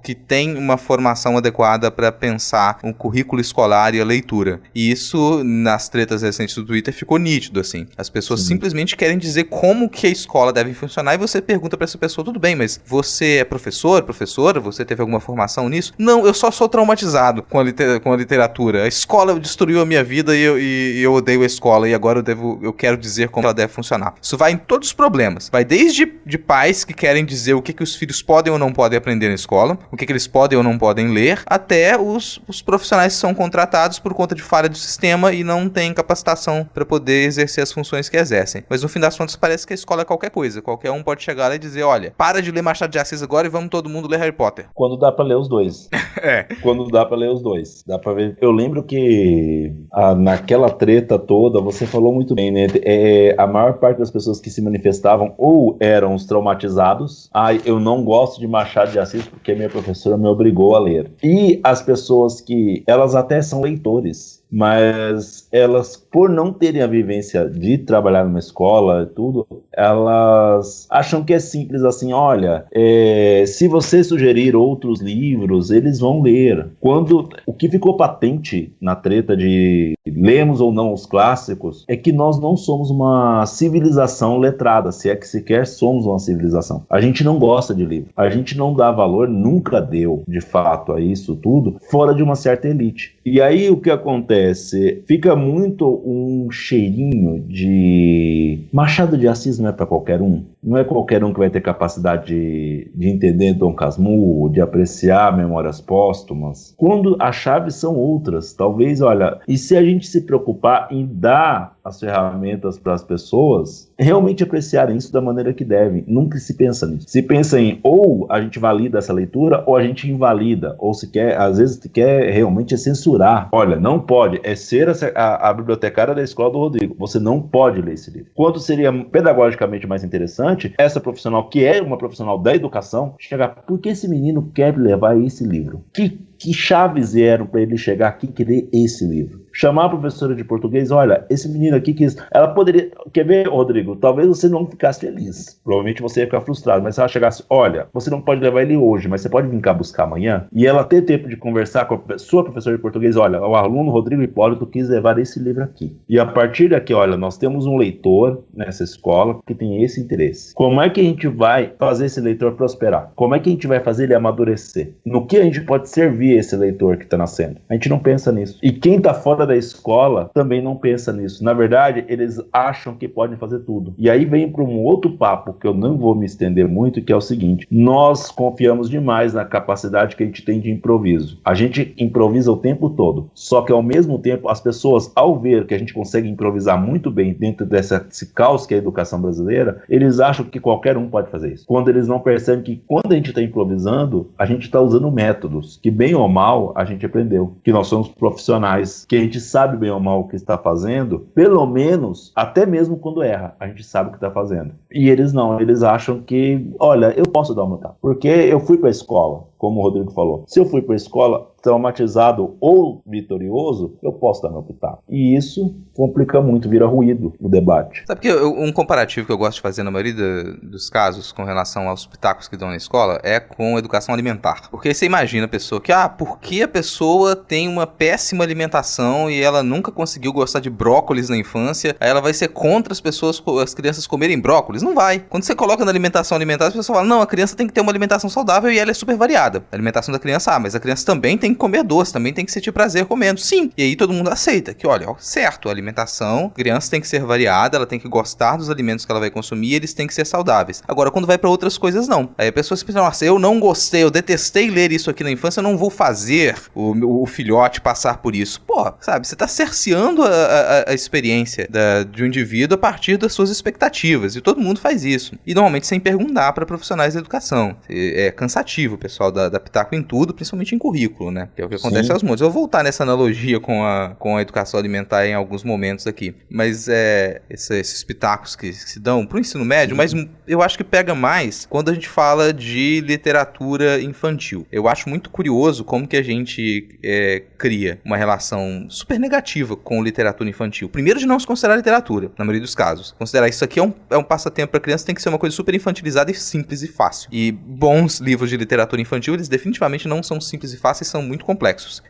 que têm uma formação adequada para pensar um currículo escolar e a leitura. E isso, nas tretas recentes do Twitter, ficou nítido, assim. As pessoas simplesmente querem dizer como que a escola deve funcionar e você pergunta para essa pessoa, tudo bem, mas você é professora? Você teve alguma formação nisso? Não, eu só sou traumatizado com a literatura. A escola destruiu a minha vida e eu odeio a escola e agora eu quero dizer como ela deve funcionar. Isso vai em todos os problemas. Vai desde de pais que querem dizer o que os filhos podem ou não podem aprender na escola, o que eles podem ou não podem ler, até os profissionais que são contratados por conta de falha do sistema e não têm capacitação para poder exercer as funções que exercem. Mas no fim das contas parece que a escola é qualquer coisa. Qualquer um pode chegar lá e dizer, olha, para de ler Machado de Assis agora e vamos todo mundo ler Harry Potter. Quando dá pra ler os dois. Quando dá pra ler os dois. Dá pra ver. Eu lembro que naquela treta toda, você falou muito bem, né? A maior parte das pessoas que se manifestavam ou eram os traumatizados, eu não gosto de Machado de Assis porque minha professora me obrigou a ler. E as pessoas que, elas até são leitores, mas elas, por não terem a vivência de trabalhar numa escola e tudo, elas acham que é simples assim, olha, se você sugerir outros livros, eles vão ler. Quando o que ficou patente na treta de lemos ou não os clássicos, é que nós não somos uma civilização letrada, se é que sequer somos uma civilização. A gente não gosta de livro, a gente não dá valor, nunca deu, de fato, a isso tudo, fora de uma certa elite. E aí o que acontece? Fica muito um cheirinho de... Machado de Assis não é para qualquer um. Não é qualquer um que vai ter capacidade de entender Dom Casmurro, de apreciar Memórias Póstumas. Quando as chaves são outras, talvez, olha... E se a gente se preocupar em dar as ferramentas para as pessoas realmente apreciarem isso da maneira que devem. Nunca se pensa nisso. Se pensa em ou a gente valida essa leitura ou a gente invalida, ou se quer, às vezes quer realmente censurar. Olha, não pode, é ser a bibliotecária da escola do Rodrigo. Você não pode ler esse livro. Quanto seria pedagogicamente mais interessante, essa profissional que é uma profissional da educação, chegar, por que esse menino quer levar esse livro? Que chaves eram para ele chegar aqui e querer esse livro? Chamar a professora de português, olha, esse menino aqui quis... Ela poderia... Quer ver, Rodrigo? Talvez você não ficasse feliz. Provavelmente você ia ficar frustrado. Mas se ela chegasse, olha, você não pode levar ele hoje, mas você pode vir cá buscar amanhã? E ela ter tempo de conversar com a sua professora de português, olha, o aluno Rodrigo Hipólito quis levar esse livro aqui. E a partir daqui, olha, nós temos um leitor nessa escola que tem esse interesse. Como é que a gente vai fazer esse leitor prosperar? Como é que a gente vai fazer ele amadurecer? No que a gente pode servir esse leitor que está nascendo? A gente não pensa nisso. E quem está fora da escola também não pensa nisso. Na verdade, eles acham que podem fazer tudo. E aí vem para um outro papo que eu não vou me estender muito, que é o seguinte: nós confiamos demais na capacidade que a gente tem de improviso. A gente improvisa o tempo todo. Só que ao mesmo tempo, as pessoas, ao ver que a gente consegue improvisar muito bem dentro desse caos que é a educação brasileira, eles acham que qualquer um pode fazer isso. Quando eles não percebem que quando a gente está improvisando, a gente está usando métodos que, bem ou mal, a gente aprendeu. Que nós somos profissionais, que a gente sabe bem ou mal o que está fazendo, pelo menos, até mesmo quando erra, a gente sabe o que está fazendo. E eles não, eles acham que, olha, eu posso dar uma porque eu fui para a escola, como o Rodrigo falou. Se eu fui para a escola, traumatizado ou vitorioso, eu posso dar meu pitaco. E isso complica muito, vira ruído no debate. Sabe que um comparativo que eu gosto de fazer na maioria dos casos com relação aos pitacos que dão na escola é com educação alimentar. Porque aí você imagina a pessoa que, por que a pessoa tem uma péssima alimentação e ela nunca conseguiu gostar de brócolis na infância, aí ela vai ser contra as crianças comerem brócolis? Não vai. Quando você coloca na alimentação alimentar, as pessoas falam, não, a criança tem que ter uma alimentação saudável e ela é super variada. A alimentação da criança, mas a criança também tem que comer doce, também tem que sentir prazer comendo. Sim. E aí todo mundo aceita que, olha, certo, a alimentação, a criança tem que ser variada, ela tem que gostar dos alimentos que ela vai consumir, eles têm que ser saudáveis. Agora, quando vai pra outras coisas, não. Aí a pessoa se pensa, nossa, eu não gostei, eu detestei ler isso aqui na infância, eu não vou fazer o filhote passar por isso. Pô, sabe, você tá cerceando a experiência de um indivíduo a partir das suas expectativas, e todo mundo faz isso. E normalmente sem perguntar para profissionais da educação. É cansativo o pessoal dar pitaco em tudo, principalmente em currículo, né? Que é o que acontece aos montes. Eu vou voltar nessa analogia com a educação alimentar em alguns momentos aqui. Mas esses pitacos que se dão pro ensino médio, mas eu acho que pega mais quando a gente fala de literatura infantil. Eu acho muito curioso como que a gente cria uma relação super negativa com literatura infantil. Primeiro, de não se considerar literatura, na maioria dos casos. Considerar isso aqui é um passatempo para criança, tem que ser uma coisa super infantilizada e simples e fácil. E bons livros de literatura infantil, eles definitivamente não são simples e fáceis, são muito complexos.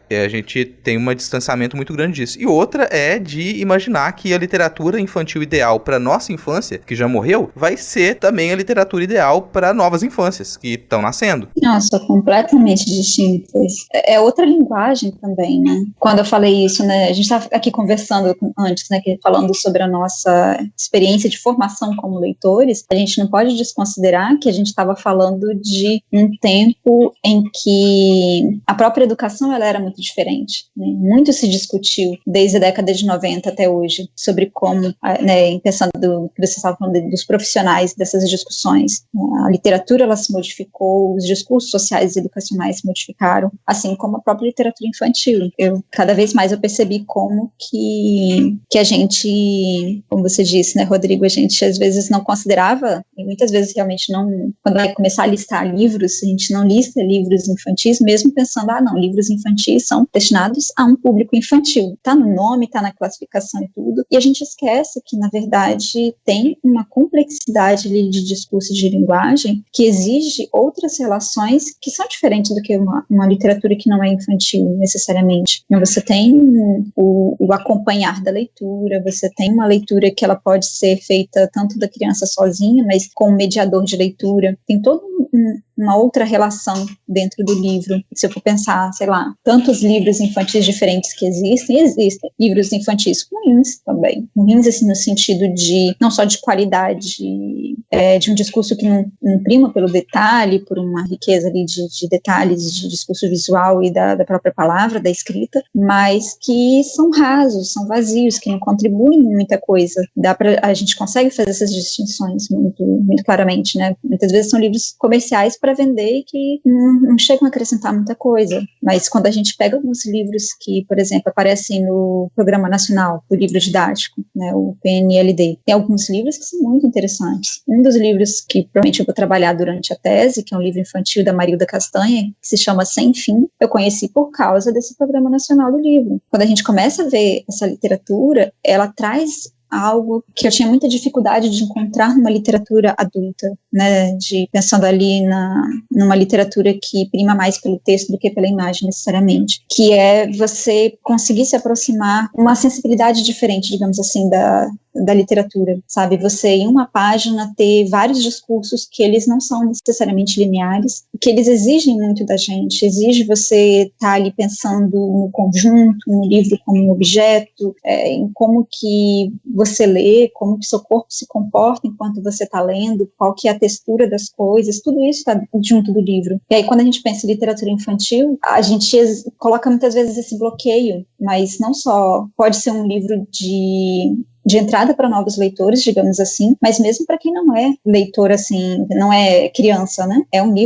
A gente tem um distanciamento muito grande disso. E outra é de imaginar que a literatura infantil ideal para nossa infância, que já morreu, vai ser também a literatura ideal para novas infâncias que estão nascendo. Nossa, completamente distintas. É outra linguagem também, né? Quando eu falei isso, né, a gente estava aqui conversando antes, né, falando sobre a nossa experiência de formação como leitores, a gente não pode desconsiderar que a gente estava falando de um tempo em que a própria educação ela era muito diferente, né? Muito se discutiu desde a década de 90 até hoje sobre como, né, pensando do que você estava falando dos profissionais dessas discussões, a literatura ela se modificou, os discursos sociais e educacionais se modificaram, assim como a própria literatura infantil. Cada vez mais eu percebi como que a gente, como você disse, né, Rodrigo, a gente às vezes não considerava, e muitas vezes realmente não, quando vai começar a listar livros, a gente não lista livros infantis, mesmo pensando, não, livros infantis são destinados a um público infantil. Tá no nome, tá na classificação e tudo, e a gente esquece que, na verdade, tem uma complexidade ali de discurso e de linguagem que exige outras relações que são diferentes do que uma literatura que não é infantil, necessariamente. Você tem o acompanhar da leitura, você tem uma leitura que ela pode ser feita tanto da criança sozinha, mas com um mediador de leitura. Tem todo uma outra relação dentro do livro. Se eu for pensar, sei lá, tantos livros infantis diferentes que existem livros infantis ruins também. Ruins, assim, no sentido de, não só de qualidade, de um discurso que não prima pelo detalhe, por uma riqueza ali de detalhes, de discurso visual e da própria palavra, da escrita, mas que são rasos, são vazios, que não contribuem em muita coisa. A gente consegue fazer essas distinções muito, muito claramente, né? Muitas vezes são livros comerciais para vender e que não chegam a acrescentar muita coisa. Mas quando a gente pega alguns livros que, por exemplo, aparecem no Programa Nacional do Livro Didático, né, o PNLD, tem alguns livros que são muito interessantes. Um dos livros que provavelmente eu vou trabalhar durante a tese, que é um livro infantil da Marilda Castanha, que se chama Sem Fim, eu conheci por causa desse Programa Nacional do Livro. Quando a gente começa a ver essa literatura, ela traz algo que eu tinha muita dificuldade de encontrar numa literatura adulta, né, pensando ali numa literatura que prima mais pelo texto do que pela imagem, necessariamente, que é você conseguir se aproximar, uma sensibilidade diferente, digamos assim, da literatura, sabe? Você, em uma página, ter vários discursos que eles não são necessariamente lineares, que eles exigem muito da gente, exige você estar ali pensando no conjunto, no livro como um objeto, em como que você lê, como que seu corpo se comporta enquanto você está lendo, qual que é a textura das coisas, tudo isso está junto do livro. E aí, quando a gente pensa em literatura infantil, a gente coloca muitas vezes esse bloqueio, mas não só pode ser um livro de de entrada para novos leitores, digamos assim, mas mesmo para quem não é leitor, assim, não é criança, né?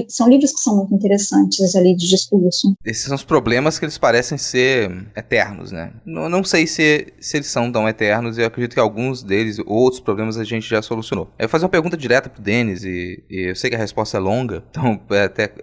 São livros que são muito interessantes ali de discurso. Esses são os problemas que eles parecem ser eternos, né? Não sei se eles são tão eternos, e eu acredito que alguns deles, outros problemas, a gente já solucionou. Eu vou fazer uma pergunta direta pro Denis, e eu sei que a resposta é longa, então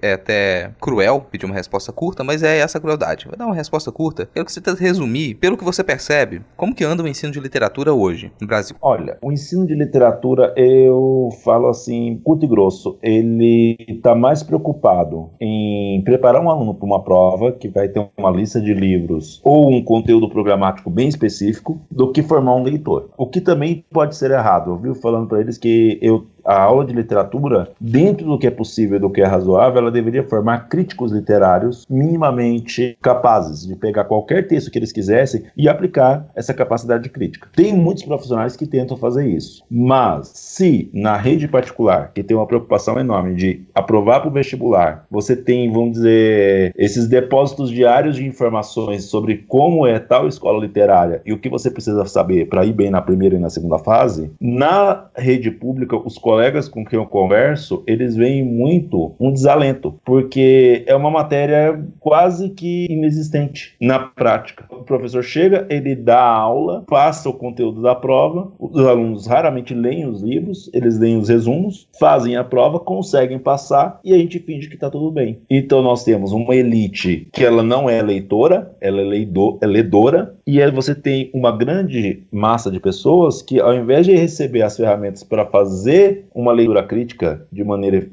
é até cruel pedir uma resposta curta, mas é essa a crueldade. Vou dar uma resposta curta. Quero que você tente resumir, pelo que você percebe, como que anda o ensino de literatura hoje no Brasil? Olha, o ensino de literatura, eu falo assim, curto e grosso, ele está mais preocupado em preparar um aluno para uma prova, que vai ter uma lista de livros ou um conteúdo programático bem específico, do que formar um leitor. O que também pode ser errado. Eu vi falando para eles que a aula de literatura, dentro do que é possível e do que é razoável, ela deveria formar críticos literários minimamente capazes de pegar qualquer texto que eles quisessem e aplicar essa capacidade de crítica. Tem muitos profissionais que tentam fazer isso, mas se na rede particular, que tem uma preocupação enorme de aprovar para o vestibular, você tem, vamos dizer, esses depósitos diários de informações sobre como é tal escola literária e o que você precisa saber para ir bem na primeira e na segunda fase, na rede pública, os colegas com quem eu converso, eles veem muito um desalento, porque é uma matéria quase que inexistente na prática. O professor chega, ele dá a aula, passa o conteúdo da prova, os alunos raramente leem os livros, eles leem os resumos, fazem a prova, conseguem passar e a gente finge que está tudo bem. Então nós temos uma elite que ela não é leitora, ela é ledora, e aí você tem uma grande massa de pessoas que, ao invés de receber as ferramentas para fazer uma leitura crítica de maneira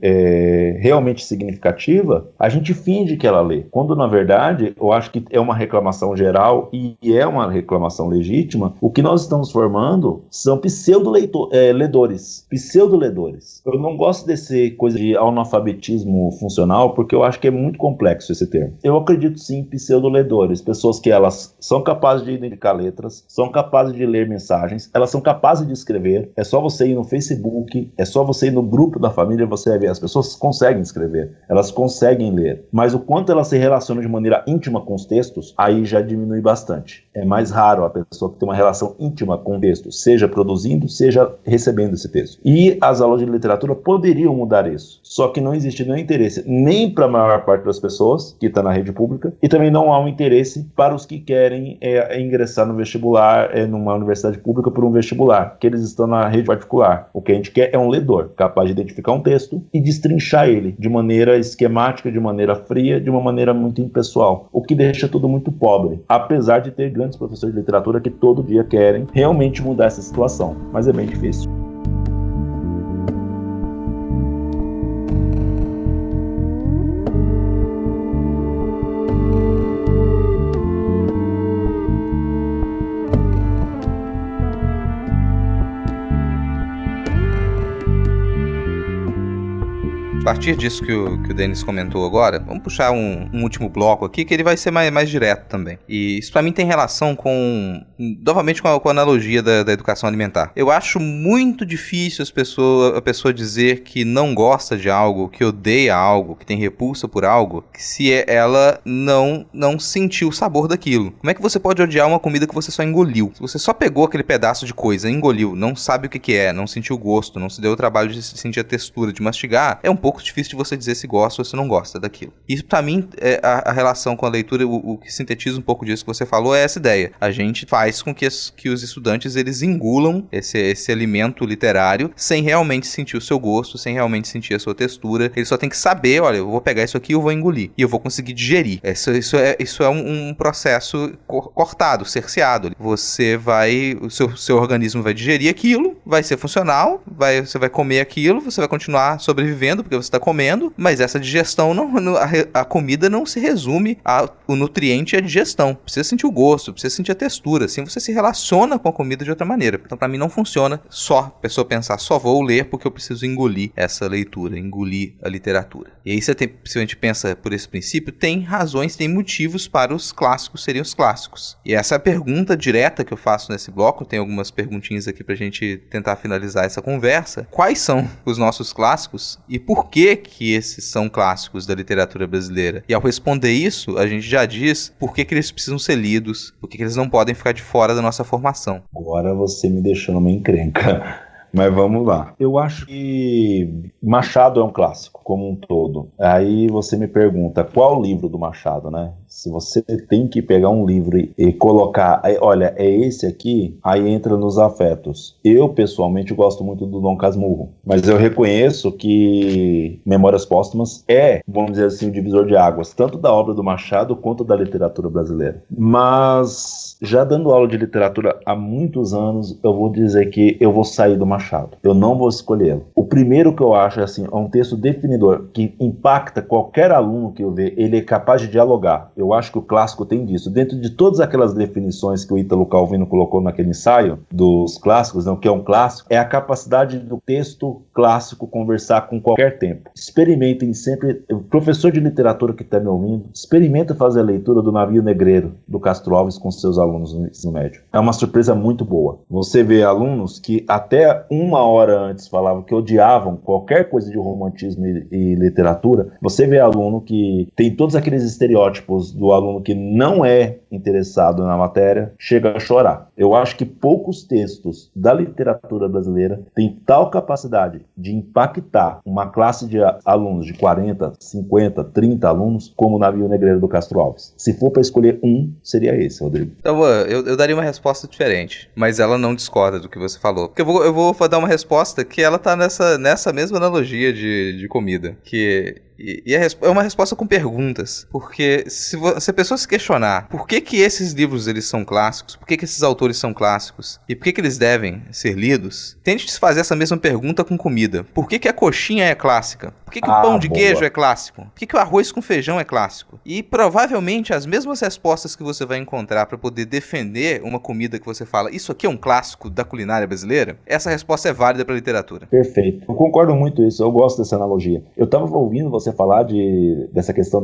realmente significativa, a gente finge que ela lê. Quando, na verdade, eu acho que é uma reclamação geral e é uma reclamação legítima, o que nós estamos formando são pseudo-ledores. Pseudo-ledores. Eu não gosto desse coisa de analfabetismo funcional, porque eu acho que é muito complexo esse termo. Eu acredito sim em pseudo-ledores, pessoas que elas são capazes de identificar letras, são capazes de ler mensagens, elas são capazes de escrever. É só você ir no Facebook, é só você ir no grupo da família, você vai ver, as pessoas conseguem escrever, elas conseguem ler, mas o quanto elas se relacionam de maneira íntima com os textos, aí já diminui bastante. É mais raro a pessoa que tem uma relação íntima com o texto, seja produzindo, seja recebendo esse texto. E as aulas de literatura poderiam mudar isso, só que não existe nenhum interesse nem para a maior parte das pessoas que está na rede pública, e também não há um interesse para os que querem ingressar no vestibular, numa universidade pública por um vestibular, que eles estão na rede particular. O que a gente quer é um ledor, capaz de identificar um texto e destrinchar ele de maneira esquemática, de maneira fria, de uma maneira muito impessoal, o que deixa tudo muito pobre, apesar de ter grandes professores de literatura que todo dia querem realmente mudar essa situação, mas é bem difícil. A partir disso que o Denis comentou agora, vamos puxar um último bloco aqui, que ele vai ser mais direto também. E isso pra mim tem relação novamente com a analogia da educação alimentar. Eu acho muito difícil a pessoa dizer que não gosta de algo, que odeia algo, que tem repulsa por algo, se ela não sentiu o sabor daquilo. Como é que você pode odiar uma comida que você só engoliu? Se você só pegou aquele pedaço de coisa, engoliu, não sabe o que é, não sentiu o gosto, não se deu o trabalho de sentir a textura, de mastigar, é um pouco difícil de você dizer se gosta ou se não gosta daquilo. Isso pra mim, a relação com a leitura, o que sintetiza um pouco disso que você falou é essa ideia. A gente faz com que os estudantes eles engulam esse alimento literário sem realmente sentir o seu gosto, sem realmente sentir a sua textura. Ele só tem que saber, olha, eu vou pegar isso aqui e eu vou engolir. E eu vou conseguir digerir. Isso é um processo cortado, cerceado. O seu organismo vai digerir aquilo, vai ser funcional, você vai comer aquilo, você vai continuar sobrevivendo porque você está comendo, mas essa digestão, a comida não se resume ao nutriente e à digestão. Precisa sentir o gosto, precisa sentir a textura, assim você se relaciona com a comida de outra maneira. Então, para mim, não funciona só a pessoa pensar, só vou ler porque eu preciso engolir essa leitura, engolir a literatura. E aí, se a gente pensa por esse princípio, tem razões, tem motivos para os clássicos serem os clássicos. E essa é a pergunta direta que eu faço nesse bloco. Tem algumas perguntinhas aqui pra gente tentar finalizar essa conversa. Quais são os nossos clássicos e por por que esses são clássicos da literatura brasileira. E ao responder isso, a gente já diz por que eles precisam ser lidos, por que eles não podem ficar de fora da nossa formação. Agora você me deixou numa encrenca. Mas vamos lá. Eu acho que Machado é um clássico, como um todo. Aí você me pergunta, qual livro do Machado, né? Se você tem que pegar um livro e colocar, olha, é esse aqui, aí entra nos afetos. Eu, pessoalmente, gosto muito do Dom Casmurro, mas eu reconheço que Memórias Póstumas é, vamos dizer assim, o divisor de águas, tanto da obra do Machado quanto da literatura brasileira. Mas, já dando aula de literatura há muitos anos, eu vou dizer que eu vou sair do Machado. Eu não vou escolhê-lo. O primeiro que eu acho assim, é um texto definidor, que impacta qualquer aluno que eu ver, ele é capaz de dialogar. Eu acho que o clássico tem disso. Dentro de todas aquelas definições que o Ítalo Calvino colocou naquele ensaio dos clássicos, né, o que é um clássico, é a capacidade do texto clássico conversar com qualquer tempo. Experimentem sempre, o professor de literatura que está me ouvindo, experimenta fazer a leitura do Navio Negreiro, do Castro Alves, com seus alunos no ensino médio. É uma surpresa muito boa. Você vê alunos que até uma hora antes falavam que odiavam qualquer coisa de romantismo e literatura. Você vê aluno que tem todos aqueles estereótipos do aluno que não é interessado na matéria, chega a chorar. Eu acho que poucos textos da literatura brasileira têm tal capacidade de impactar uma classe de alunos de 40, 50, 30 alunos como o Navio Negreiro do Castro Alves. Se for para escolher um, seria esse, Rodrigo. Então, eu daria uma resposta diferente, mas ela não discorda do que você falou. Porque eu vou dar uma resposta que ela tá nessa mesma analogia de comida, que... E é uma resposta com perguntas, porque se a pessoa se questionar por que esses livros eles são clássicos, por que esses autores são clássicos, e por que eles devem ser lidos, tente se fazer essa mesma pergunta com comida. Por que a coxinha é clássica? Por que o pão de queijo é clássico? Por que o arroz com feijão é clássico? E provavelmente as mesmas respostas que você vai encontrar para poder defender uma comida que você fala, isso aqui é um clássico da culinária brasileira, essa resposta é válida para a literatura. Perfeito. Eu concordo muito com isso, eu gosto dessa analogia. Eu estava ouvindo você falar dessa questão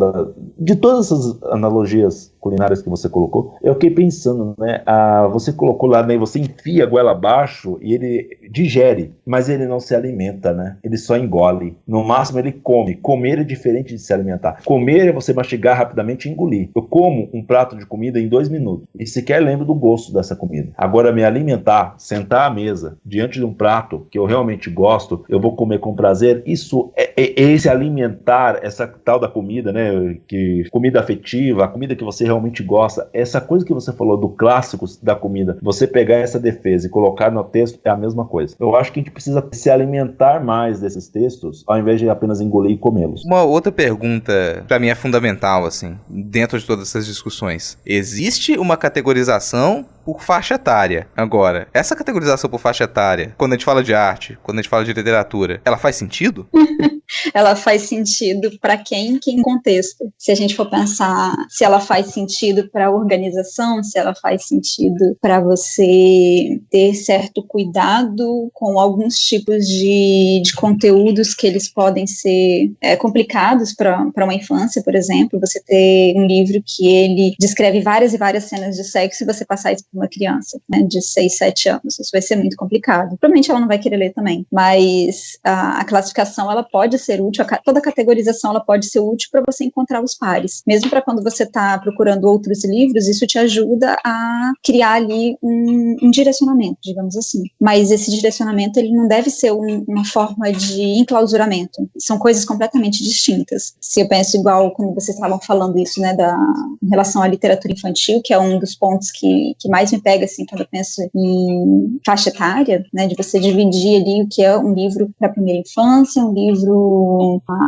de todas essas analogias culinárias que você colocou. Eu fiquei pensando, né? Você colocou lá, né? Você enfia a goela abaixo e ele digere, mas ele não se alimenta, né? Ele só engole. No máximo ele come. Comer é diferente de se alimentar. Comer é você mastigar rapidamente e engolir. Eu como um prato de comida em 2 minutos e sequer lembro do gosto dessa comida. Agora, me alimentar, sentar à mesa diante de um prato que eu realmente gosto, eu vou comer com prazer, isso é esse alimentar, essa tal da comida, né? Que comida afetiva, a comida que você realmente gosta, essa coisa que você falou do clássico da comida, você pegar essa defesa e colocar no texto é a mesma coisa. Eu acho que a gente precisa se alimentar mais desses textos, ao invés de apenas engolir e comê-los. Uma outra pergunta, pra mim é fundamental, assim, dentro de todas essas discussões. Existe uma categorização por faixa etária. Agora, essa categorização por faixa etária, quando a gente fala de arte, quando a gente fala de literatura, ela faz sentido? Ela faz sentido para quem, que em contexto. Se a gente for pensar se ela faz sentido para a organização, se ela faz sentido para você ter certo cuidado com alguns tipos de conteúdos que eles podem ser complicados para uma infância, por exemplo, você ter um livro que ele descreve várias e várias cenas de sexo e você passar isso para uma criança, né, de 6, 7 anos, isso vai ser muito complicado. Provavelmente ela não vai querer ler também, mas a classificação ela pode ser útil, toda categorização ela pode ser útil para você encontrar os pares, mesmo para quando você está procurando outros livros, isso te ajuda a criar ali um direcionamento, digamos assim, mas esse direcionamento ele não deve ser uma forma de enclausuramento, são coisas completamente distintas. Se eu penso igual quando vocês estavam falando isso, né, em relação à literatura infantil, que é um dos pontos que mais me pega, assim, quando eu penso em faixa etária, né, de você dividir ali o que é um livro para a primeira infância, um livro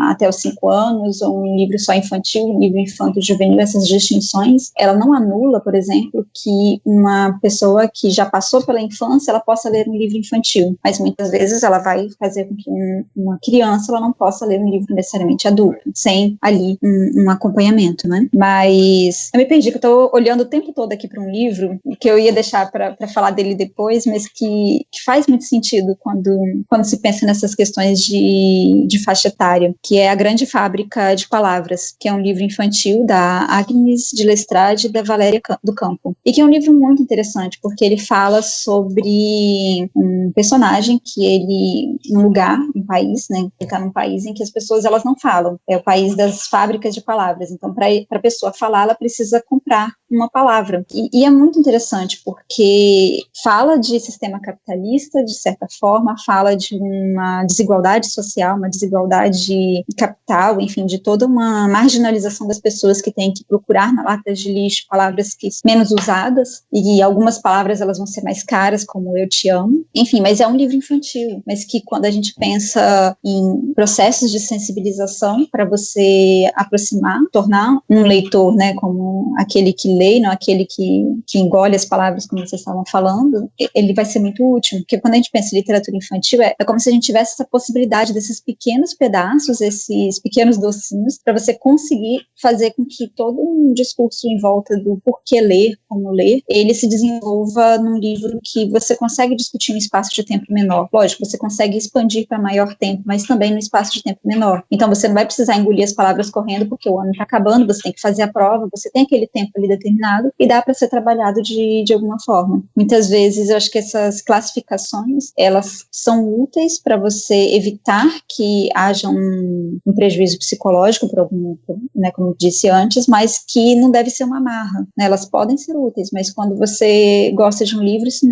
até os 5 anos, ou um livro só infantil, um livro infanto-juvenil, essas distinções, ela não anula, por exemplo, que uma pessoa que já passou pela infância, ela possa ler um livro infantil, mas muitas vezes ela vai fazer com que uma criança, ela não possa ler um livro necessariamente adulto, sem ali um acompanhamento, né, mas eu me perdi, que eu estou olhando o tempo todo aqui para um livro, que que eu ia deixar para falar dele depois, mas que faz muito sentido quando se pensa nessas questões de faixa etária, que é A Grande Fábrica de Palavras, que é um livro infantil da Agnes de Lestrade e da Valéria do Campo, e que é um livro muito interessante, porque ele fala sobre um personagem que ele, um país, né, ele está num país em que as pessoas, elas não falam, é o país das fábricas de palavras, então para a pessoa falar, ela precisa comprar uma palavra, e é muito interessante, porque fala de sistema capitalista, de certa forma, fala de uma desigualdade social, uma desigualdade capital, enfim, de toda uma marginalização das pessoas que têm que procurar na lata de lixo palavras que menos usadas, e algumas palavras elas vão ser mais caras, como eu te amo, enfim, mas é um livro infantil, mas que quando a gente pensa em processos de sensibilização para você aproximar, tornar um leitor, né, como aquele que lê, não aquele que engole as palavras, como vocês estavam falando, ele vai ser muito útil, porque quando a gente pensa em literatura infantil, é como se a gente tivesse essa possibilidade desses pequenos pedaços, esses pequenos docinhos, para você conseguir fazer com que todo um discurso em volta do porquê ler, como ler, ele se desenvolva num livro que você consegue discutir em um espaço de tempo menor. Lógico, você consegue expandir para maior tempo, mas também num espaço de tempo menor. Então você não vai precisar engolir as palavras correndo, porque o ano está acabando, você tem que fazer a prova, você tem aquele tempo ali determinado, e dá para ser trabalhado de alguma forma. Muitas vezes eu acho que essas classificações, elas são úteis para você evitar que haja um prejuízo psicológico por algum, né, como eu disse antes, mas que não deve ser uma amarra, né? Elas podem ser úteis, mas quando você gosta de um livro, isso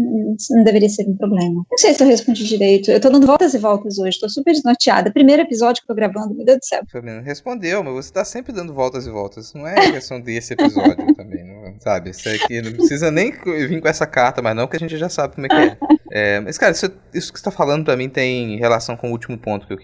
não deveria ser um problema. Não sei se eu respondi direito, eu tô dando voltas e voltas hoje, tô super desnorteada. Primeiro episódio que eu tô gravando, meu Deus do céu. Respondeu, mas você tá sempre dando voltas e voltas, não é a questão desse episódio também, não, sabe? Isso aqui não precisa nem vir com essa carta, mas não, que a gente já sabe como é que é. Mas, cara, isso que você tá falando pra mim tem relação com o último ponto que eu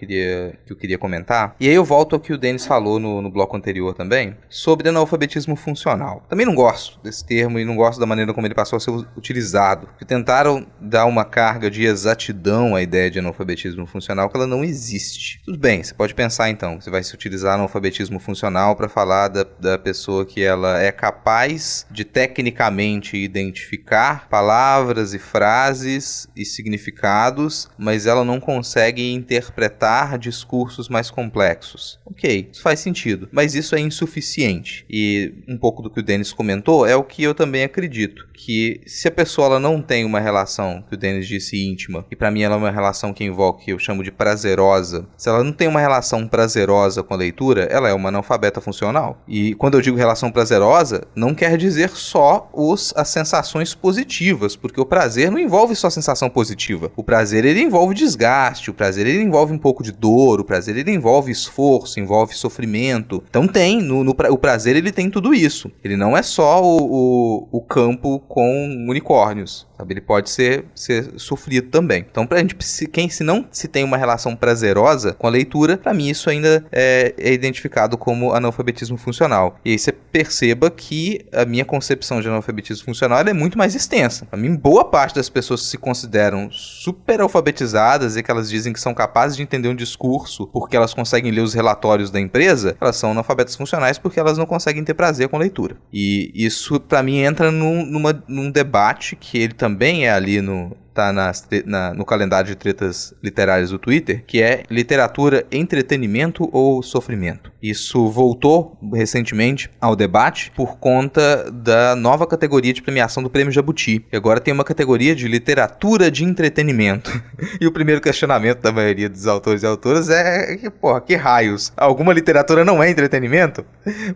queria comentar. E aí eu volto ao que o Denis falou no bloco anterior também, sobre analfabetismo funcional. Também não gosto desse termo e não gosto da maneira como ele passou a ser utilizado. Que tentaram dar uma carga de exatidão à ideia de analfabetismo funcional, que ela não existe. Tudo bem, você pode pensar então, você vai se utilizar analfabetismo funcional para falar da pessoa que ela é capaz de tecnicamente identificar palavras e frases e significados, mas ela não consegue interpretar discursos mais complexos. Ok, isso faz sentido, mas isso é insuficiente. E um pouco do que o Denis comentou é o que eu também acredito, que se a pessoa ela não tem uma relação, que o Denis disse íntima, e pra mim ela é uma relação que envolve, que eu chamo de prazerosa, se ela não tem uma relação prazerosa com a leitura, ela é uma analfabeta funcional. E quando eu digo relação prazerosa, não quer dizer só as sensações positivas, porque o prazer não envolve só sensação positiva. O prazer ele envolve desgaste, o prazer ele envolve um pouco de dor, o prazer ele envolve esforço, envolve sofrimento. Então o prazer ele tem tudo isso. Ele não é só o campo com unicórnios, sabe? Ele pode ser sofrido também. Então pra gente, se não se tem uma relação prazerosa com a leitura, pra mim isso ainda é identificado como analfabetismo funcional. E aí você perceba que a minha concepção de analfabetismo funcional é muito mais extensa. Pra mim, boa parte das pessoas que se consideram super alfabetizadas e que elas dizem que são capazes de entender um discurso porque elas conseguem ler os relatórios da empresa, elas são analfabetas funcionais porque elas não conseguem ter prazer com a leitura. E isso, pra mim, entra num debate que ele também é ali tá no calendário de tretas literárias do Twitter, que é literatura, entretenimento ou sofrimento. Isso voltou recentemente ao debate por conta da nova categoria de premiação do Prêmio Jabuti. E agora tem uma categoria de literatura de entretenimento. E o primeiro questionamento da maioria dos autores e autoras é que raios? Alguma literatura não é entretenimento?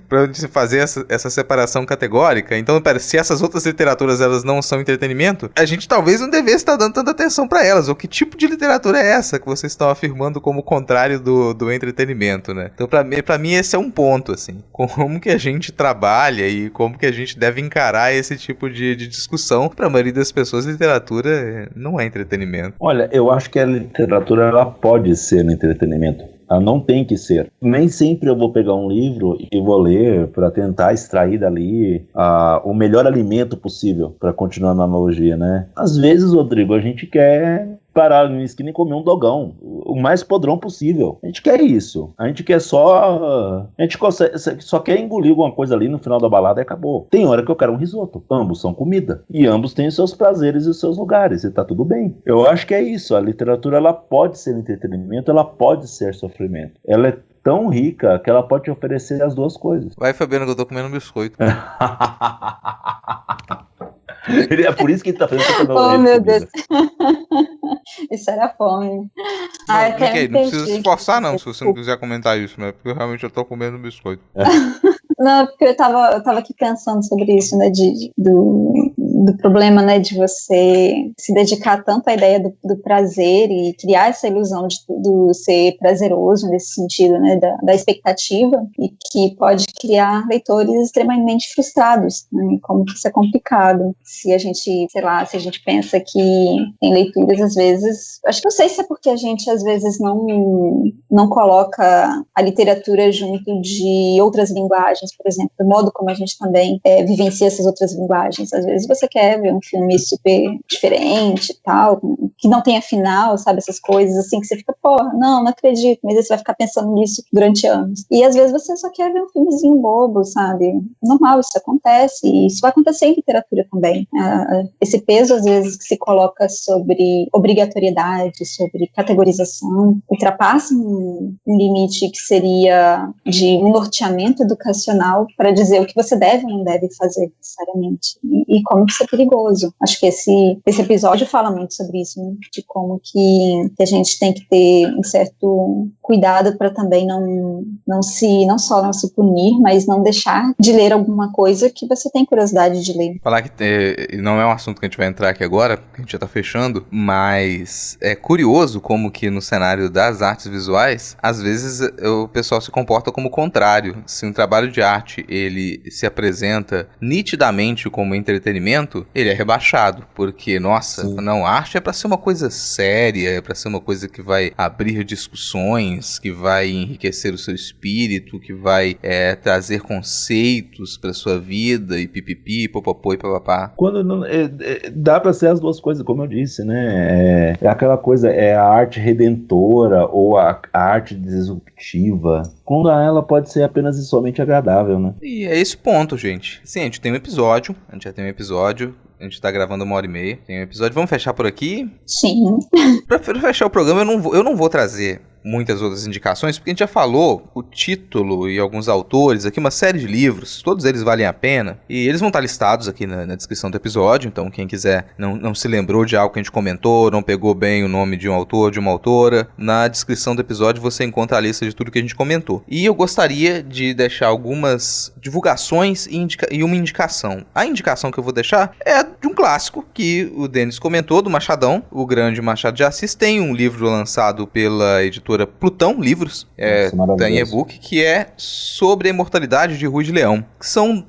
Pra gente fazer essa separação categórica. Então, se essas outras literaturas elas não são entretenimento, a gente talvez não devesse estar dando tanta atenção para elas. Ou que tipo de literatura é essa que vocês estão afirmando como o contrário do entretenimento, né? Então, pra mim, esse é um ponto, assim. Como que a gente trabalha e como que a gente deve encarar esse tipo de discussão. Pra maioria das pessoas, literatura não é entretenimento. Olha, eu acho que a literatura, ela pode ser entretenimento. Ela não tem que ser. Nem sempre eu vou pegar um livro e vou ler para tentar extrair dali o melhor alimento possível, para continuar na analogia, né? Às vezes, Rodrigo, a gente quer parar numa esquina e comer um dogão, o mais podrão possível. A gente quer isso. A gente quer só... A gente só quer engolir alguma coisa ali no final da balada e acabou. Tem hora que eu quero um risoto. Ambos são comida. E ambos têm os seus prazeres e os seus lugares. E tá tudo bem. Eu acho que é isso. A literatura, ela pode ser entretenimento, ela pode ser sofrimento. Ela é tão rica que ela pode te oferecer as duas coisas. Vai, Fabiano, que eu tô comendo um biscoito. É por isso que ele tá fazendo oh, meu Deus. Isso era fome. Não precisa se esforçar, não, se você não quiser comentar isso, né? Porque realmente eu tô comendo um biscoito. Não, porque eu tava aqui pensando sobre isso, né, do problema, né, de você se dedicar tanto à ideia do prazer e criar essa ilusão do ser prazeroso nesse sentido, né, da expectativa, e que pode criar leitores extremamente frustrados, né, como que isso é complicado. Se a gente, sei lá, se a gente pensa que tem leituras, às vezes, acho que não sei se é porque a gente, às vezes, não coloca a literatura junto de outras linguagens, por exemplo, do modo como a gente também vivencia essas outras linguagens. Às vezes você quer ver um filme super diferente e tal, que não tenha final, sabe, essas coisas assim, que você fica, porra, não acredito, mas aí você vai ficar pensando nisso durante anos. E às vezes você só quer ver um filmezinho bobo, sabe? Normal, isso acontece, e isso vai acontecer em literatura também. Esse peso, às vezes, que se coloca sobre obrigatoriedade, sobre categorização, ultrapassa um limite que seria de um norteamento educacional para dizer o que você deve ou não deve fazer necessariamente, e como isso é perigoso. Acho que esse episódio fala muito sobre isso, né? De como que a gente tem que ter um certo cuidado para também não só não se punir, mas não deixar de ler alguma coisa que você tem curiosidade de ler. Falar que não é um assunto que a gente vai entrar aqui agora, porque a gente já tá fechando, mas é curioso como que no cenário das artes visuais, às vezes o pessoal se comporta como o contrário. Se um trabalho de arte ele se apresenta nitidamente como entretenimento, ele é rebaixado, porque, nossa, sim, não, a arte é pra ser uma coisa séria, é pra ser uma coisa que vai abrir discussões, que vai enriquecer o seu espírito, que vai trazer conceitos pra sua vida, e pipipi, popopô e papapá. Quando não, dá pra ser as duas coisas, como eu disse, né? É aquela coisa, é a arte redentora ou a arte disruptiva, quando ela pode ser apenas e somente agradável, né? E é esse ponto, gente. Sim, a gente tem um episódio, a gente tá gravando 1h30, tem um episódio, vamos fechar por aqui? Sim. Pra fechar o programa, eu não vou trazer muitas outras indicações, porque a gente já falou o título e alguns autores aqui, uma série de livros, todos eles valem a pena, e eles vão estar listados aqui na descrição do episódio, então quem quiser, não se lembrou de algo que a gente comentou, não pegou bem o nome de um autor, de uma autora, na descrição do episódio você encontra a lista de tudo que a gente comentou. E eu gostaria de deixar algumas divulgações e uma indicação. A indicação que eu vou deixar é de um clássico que o Denis comentou, do Machadão, o grande Machado de Assis. Tem um livro lançado pela editora Plutão Livros, tá em e-book, que é sobre a imortalidade de Rui de Leão.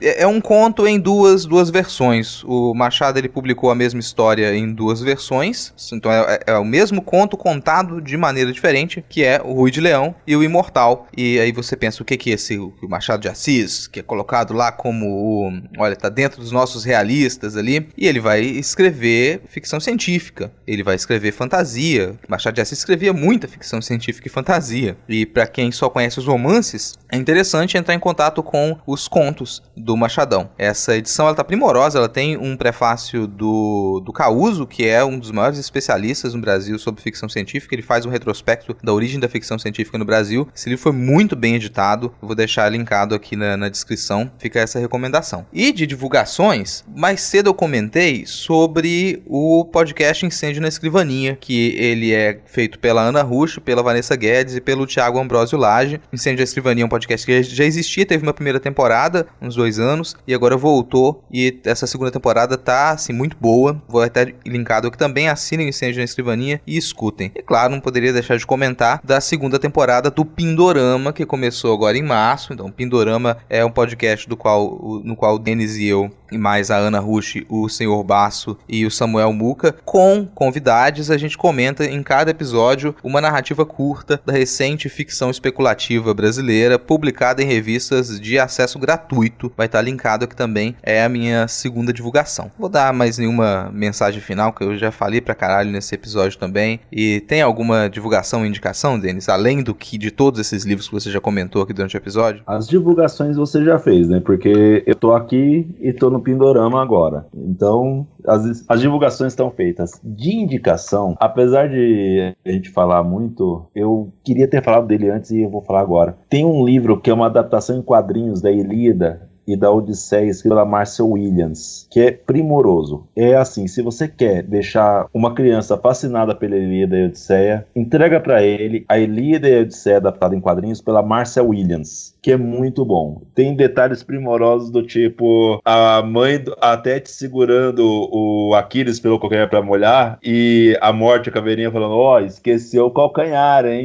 É um conto em duas versões. O Machado ele publicou a mesma história em duas versões, então é o mesmo conto contado de maneira diferente, que é o Rui de Leão e o Imortal. E aí você pensa, o que é esse o Machado de Assis, que é colocado lá como tá dentro dos nossos realistas ali, e ele vai escrever ficção científica, ele vai escrever fantasia. Machado de Assis escrevia muita ficção científica e fantasia, e para quem só conhece os romances, é interessante entrar em contato com os contos do Machadão. Essa edição ela tá primorosa, ela tem um prefácio do Causo, que é um dos maiores especialistas no Brasil sobre ficção científica. Ele faz um retrospecto da origem da ficção científica no Brasil. Esse livro foi muito bem editado, eu vou deixar linkado aqui na descrição, fica essa recomendação. E de divulgações, mais cedo eu comentei sobre o podcast Incêndio na Escrivaninha, que ele é feito pela Ana Rusch, pela Vanessa Guedes e pelo Thiago Ambrosio Lage. Incêndio na Escrivaninha é um podcast que já existia, teve uma primeira temporada, uns 2 anos, e agora voltou, e essa segunda temporada tá, assim, muito boa. Vou até linkado aqui também, assinem Incêndio na Escrivaninha e escutem. E claro, não poderia deixar de comentar da segunda temporada do Pindorama, que começou agora em março. Então, Pindorama é um podcast no qual o Denis e eu e mais a Ana Rush, o Senhor Basso e o Samuel Muca, com convidados. A gente comenta em cada episódio uma narrativa curta da recente ficção especulativa brasileira, publicada em revistas de acesso gratuito. Vai estar linkado aqui também, é a minha segunda divulgação. Vou dar mais nenhuma mensagem final, que eu já falei pra caralho nesse episódio também. E tem alguma divulgação ou indicação, Denis, além do que de todos esses livros que você já comentou aqui durante o episódio? As divulgações você já fez, né? Porque eu tô aqui e tô no Pindorama agora. Então, as divulgações estão feitas. De indicação, apesar de a gente falar muito, eu queria ter falado dele antes e eu vou falar agora. Tem um livro que é uma adaptação em quadrinhos da Ilíada e da Odisseia, escrito pela Marcia Williams, que é primoroso. É assim, se você quer deixar uma criança fascinada pela Ilíada e a Odisseia, entrega pra ele a Ilíada e a Odisseia adaptada em quadrinhos pela Marcia Williams, que é muito bom. Tem detalhes primorosos do tipo a mãe a Tete segurando o Aquiles pelo calcanhar pra molhar e a Morte, a caveirinha, falando, ó, esqueceu o calcanhar, hein?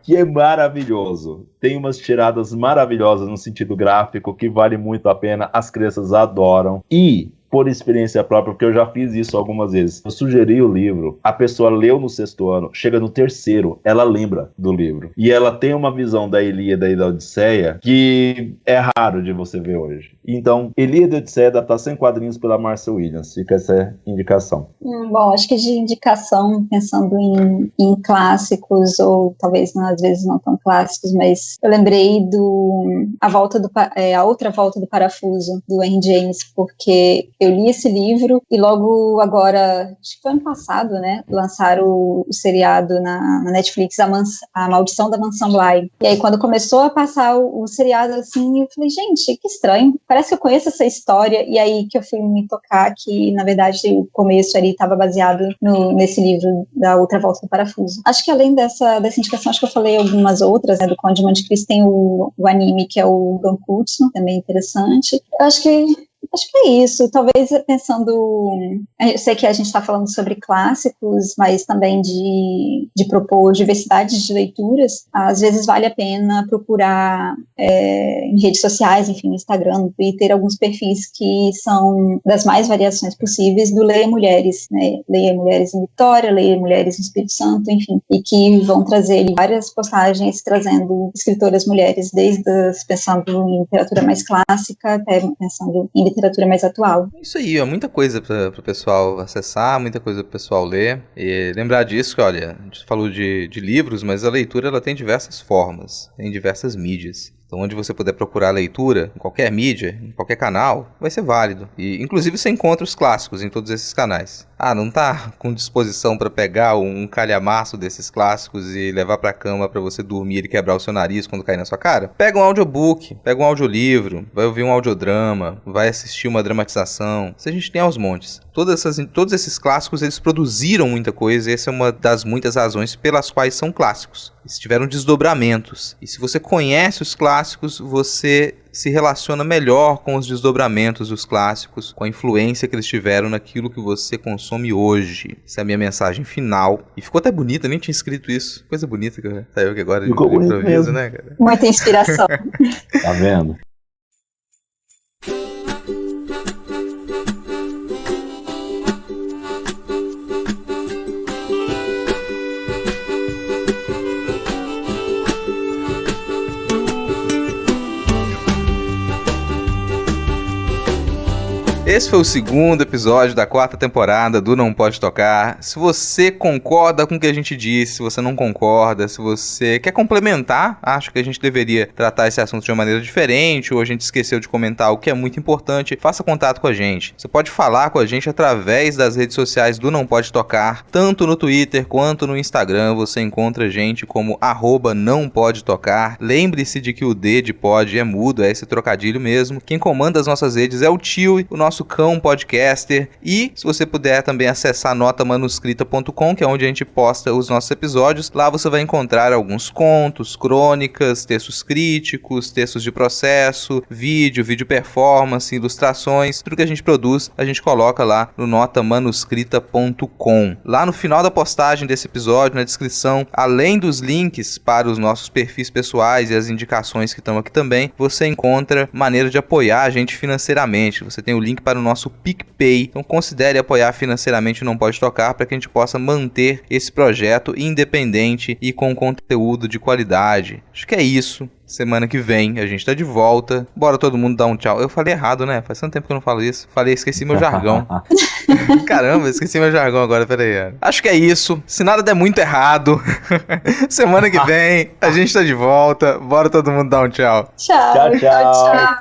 Que é maravilhoso. Tem umas tiradas maravilhosas no sentido gráfico que vale muito a pena, as crianças adoram. E, por experiência própria, porque eu já fiz isso algumas vezes, eu sugeri o livro, a pessoa leu no 6º ano, chega no 3º, ela lembra do livro. E ela tem uma visão da Ilíada e da Odisseia que é raro de você ver hoje. Então, Ilíada e Odisseia adaptação em quadrinhos pela Marcia Williams. Fica essa indicação. Bom, acho que de indicação, pensando em clássicos, ou talvez às vezes não tão clássicos, mas eu lembrei a outra volta do Parafuso, do Henry James, porque eu li esse livro e logo agora, acho que foi ano passado, né, lançaram o seriado na Netflix, A Maldição da Mansão Bly. E aí quando começou a passar o seriado assim, eu falei, gente, que estranho, parece que eu conheço essa história, e aí que eu fui me tocar que, na verdade, o começo ali estava baseado nesse livro da Outra Volta do Parafuso. Acho que além dessa indicação, acho que eu falei algumas outras, né, do Conde de Monte Cristo, tem o anime que é o Gankutsu, também interessante. Eu acho que é isso, talvez pensando, eu sei que a gente está falando sobre clássicos, mas também de propor diversidade de leituras, às vezes vale a pena procurar em redes sociais, enfim, no Instagram, no Twitter, alguns perfis que são das mais variações possíveis do Leia Mulheres, né, Leia Mulheres em Vitória, Leia Mulheres no Espírito Santo, enfim, e que vão trazer várias postagens trazendo escritoras mulheres, pensando em literatura mais clássica, até pensando em literatura mais atual. Isso aí, ó, muita coisa para o pessoal acessar, muita coisa para o pessoal ler. E lembrar disso que, olha, a gente falou de livros, mas a leitura ela tem diversas formas, tem diversas mídias. Então, onde você puder procurar leitura, em qualquer mídia, em qualquer canal, vai ser válido. E, inclusive, você encontra os clássicos em todos esses canais. Ah, não tá com disposição para pegar um calhamaço desses clássicos e levar pra cama para você dormir e quebrar o seu nariz quando cair na sua cara? Pega um audiobook, pega um audiolivro, vai ouvir um audiodrama, vai assistir uma dramatização. Isso a gente tem aos montes. Todos esses clássicos, eles produziram muita coisa, e essa é uma das muitas razões pelas quais são clássicos. Eles tiveram desdobramentos. E se você conhece os clássicos, você se relaciona melhor com os desdobramentos dos clássicos, com a influência que eles tiveram naquilo que você consome hoje. Essa é a minha mensagem final. E ficou até bonita, nem tinha escrito isso. Coisa bonita que saiu aqui agora de improviso, né, cara? Muita inspiração. Tá vendo? Esse foi o segundo episódio da 4ª temporada do Não Pode Tocar. Se você concorda com o que a gente disse, se você não concorda, se você quer complementar, acho que a gente deveria tratar esse assunto de uma maneira diferente, ou a gente esqueceu de comentar o que é muito importante, faça contato com a gente. Você pode falar com a gente através das redes sociais do Não Pode Tocar, tanto no Twitter quanto no Instagram. Você encontra a gente como @nãopodetocar. Lembre-se de que o D de pod é mudo, é esse trocadilho mesmo. Quem comanda as nossas redes é o Tio, o nosso nosso cão podcaster. E se você puder também acessar notamanuscrita.com, que é onde a gente posta os nossos episódios, lá você vai encontrar alguns contos, crônicas, textos críticos, textos de processo, vídeo performance, ilustrações, tudo que a gente produz, a gente coloca lá no notamanuscrita.com. Lá no final da postagem desse episódio, na descrição, além dos links para os nossos perfis pessoais e as indicações que estão aqui também, você encontra maneira de apoiar a gente financeiramente. Você tem o link para o nosso PicPay, então considere apoiar financeiramente o Não Pode Tocar para que a gente possa manter esse projeto independente e com conteúdo de qualidade. Acho que é isso. Semana que vem a gente tá de volta. Bora todo mundo dar um tchau. Eu falei errado, né? Faz tanto tempo que eu não falo isso. Esqueci meu jargão. Caramba, esqueci meu jargão agora, peraí. Acho que é isso. Se nada der muito errado, semana que vem a gente tá de volta. Bora todo mundo dar um tchau. Tchau.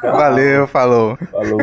Valeu, falou. Falou.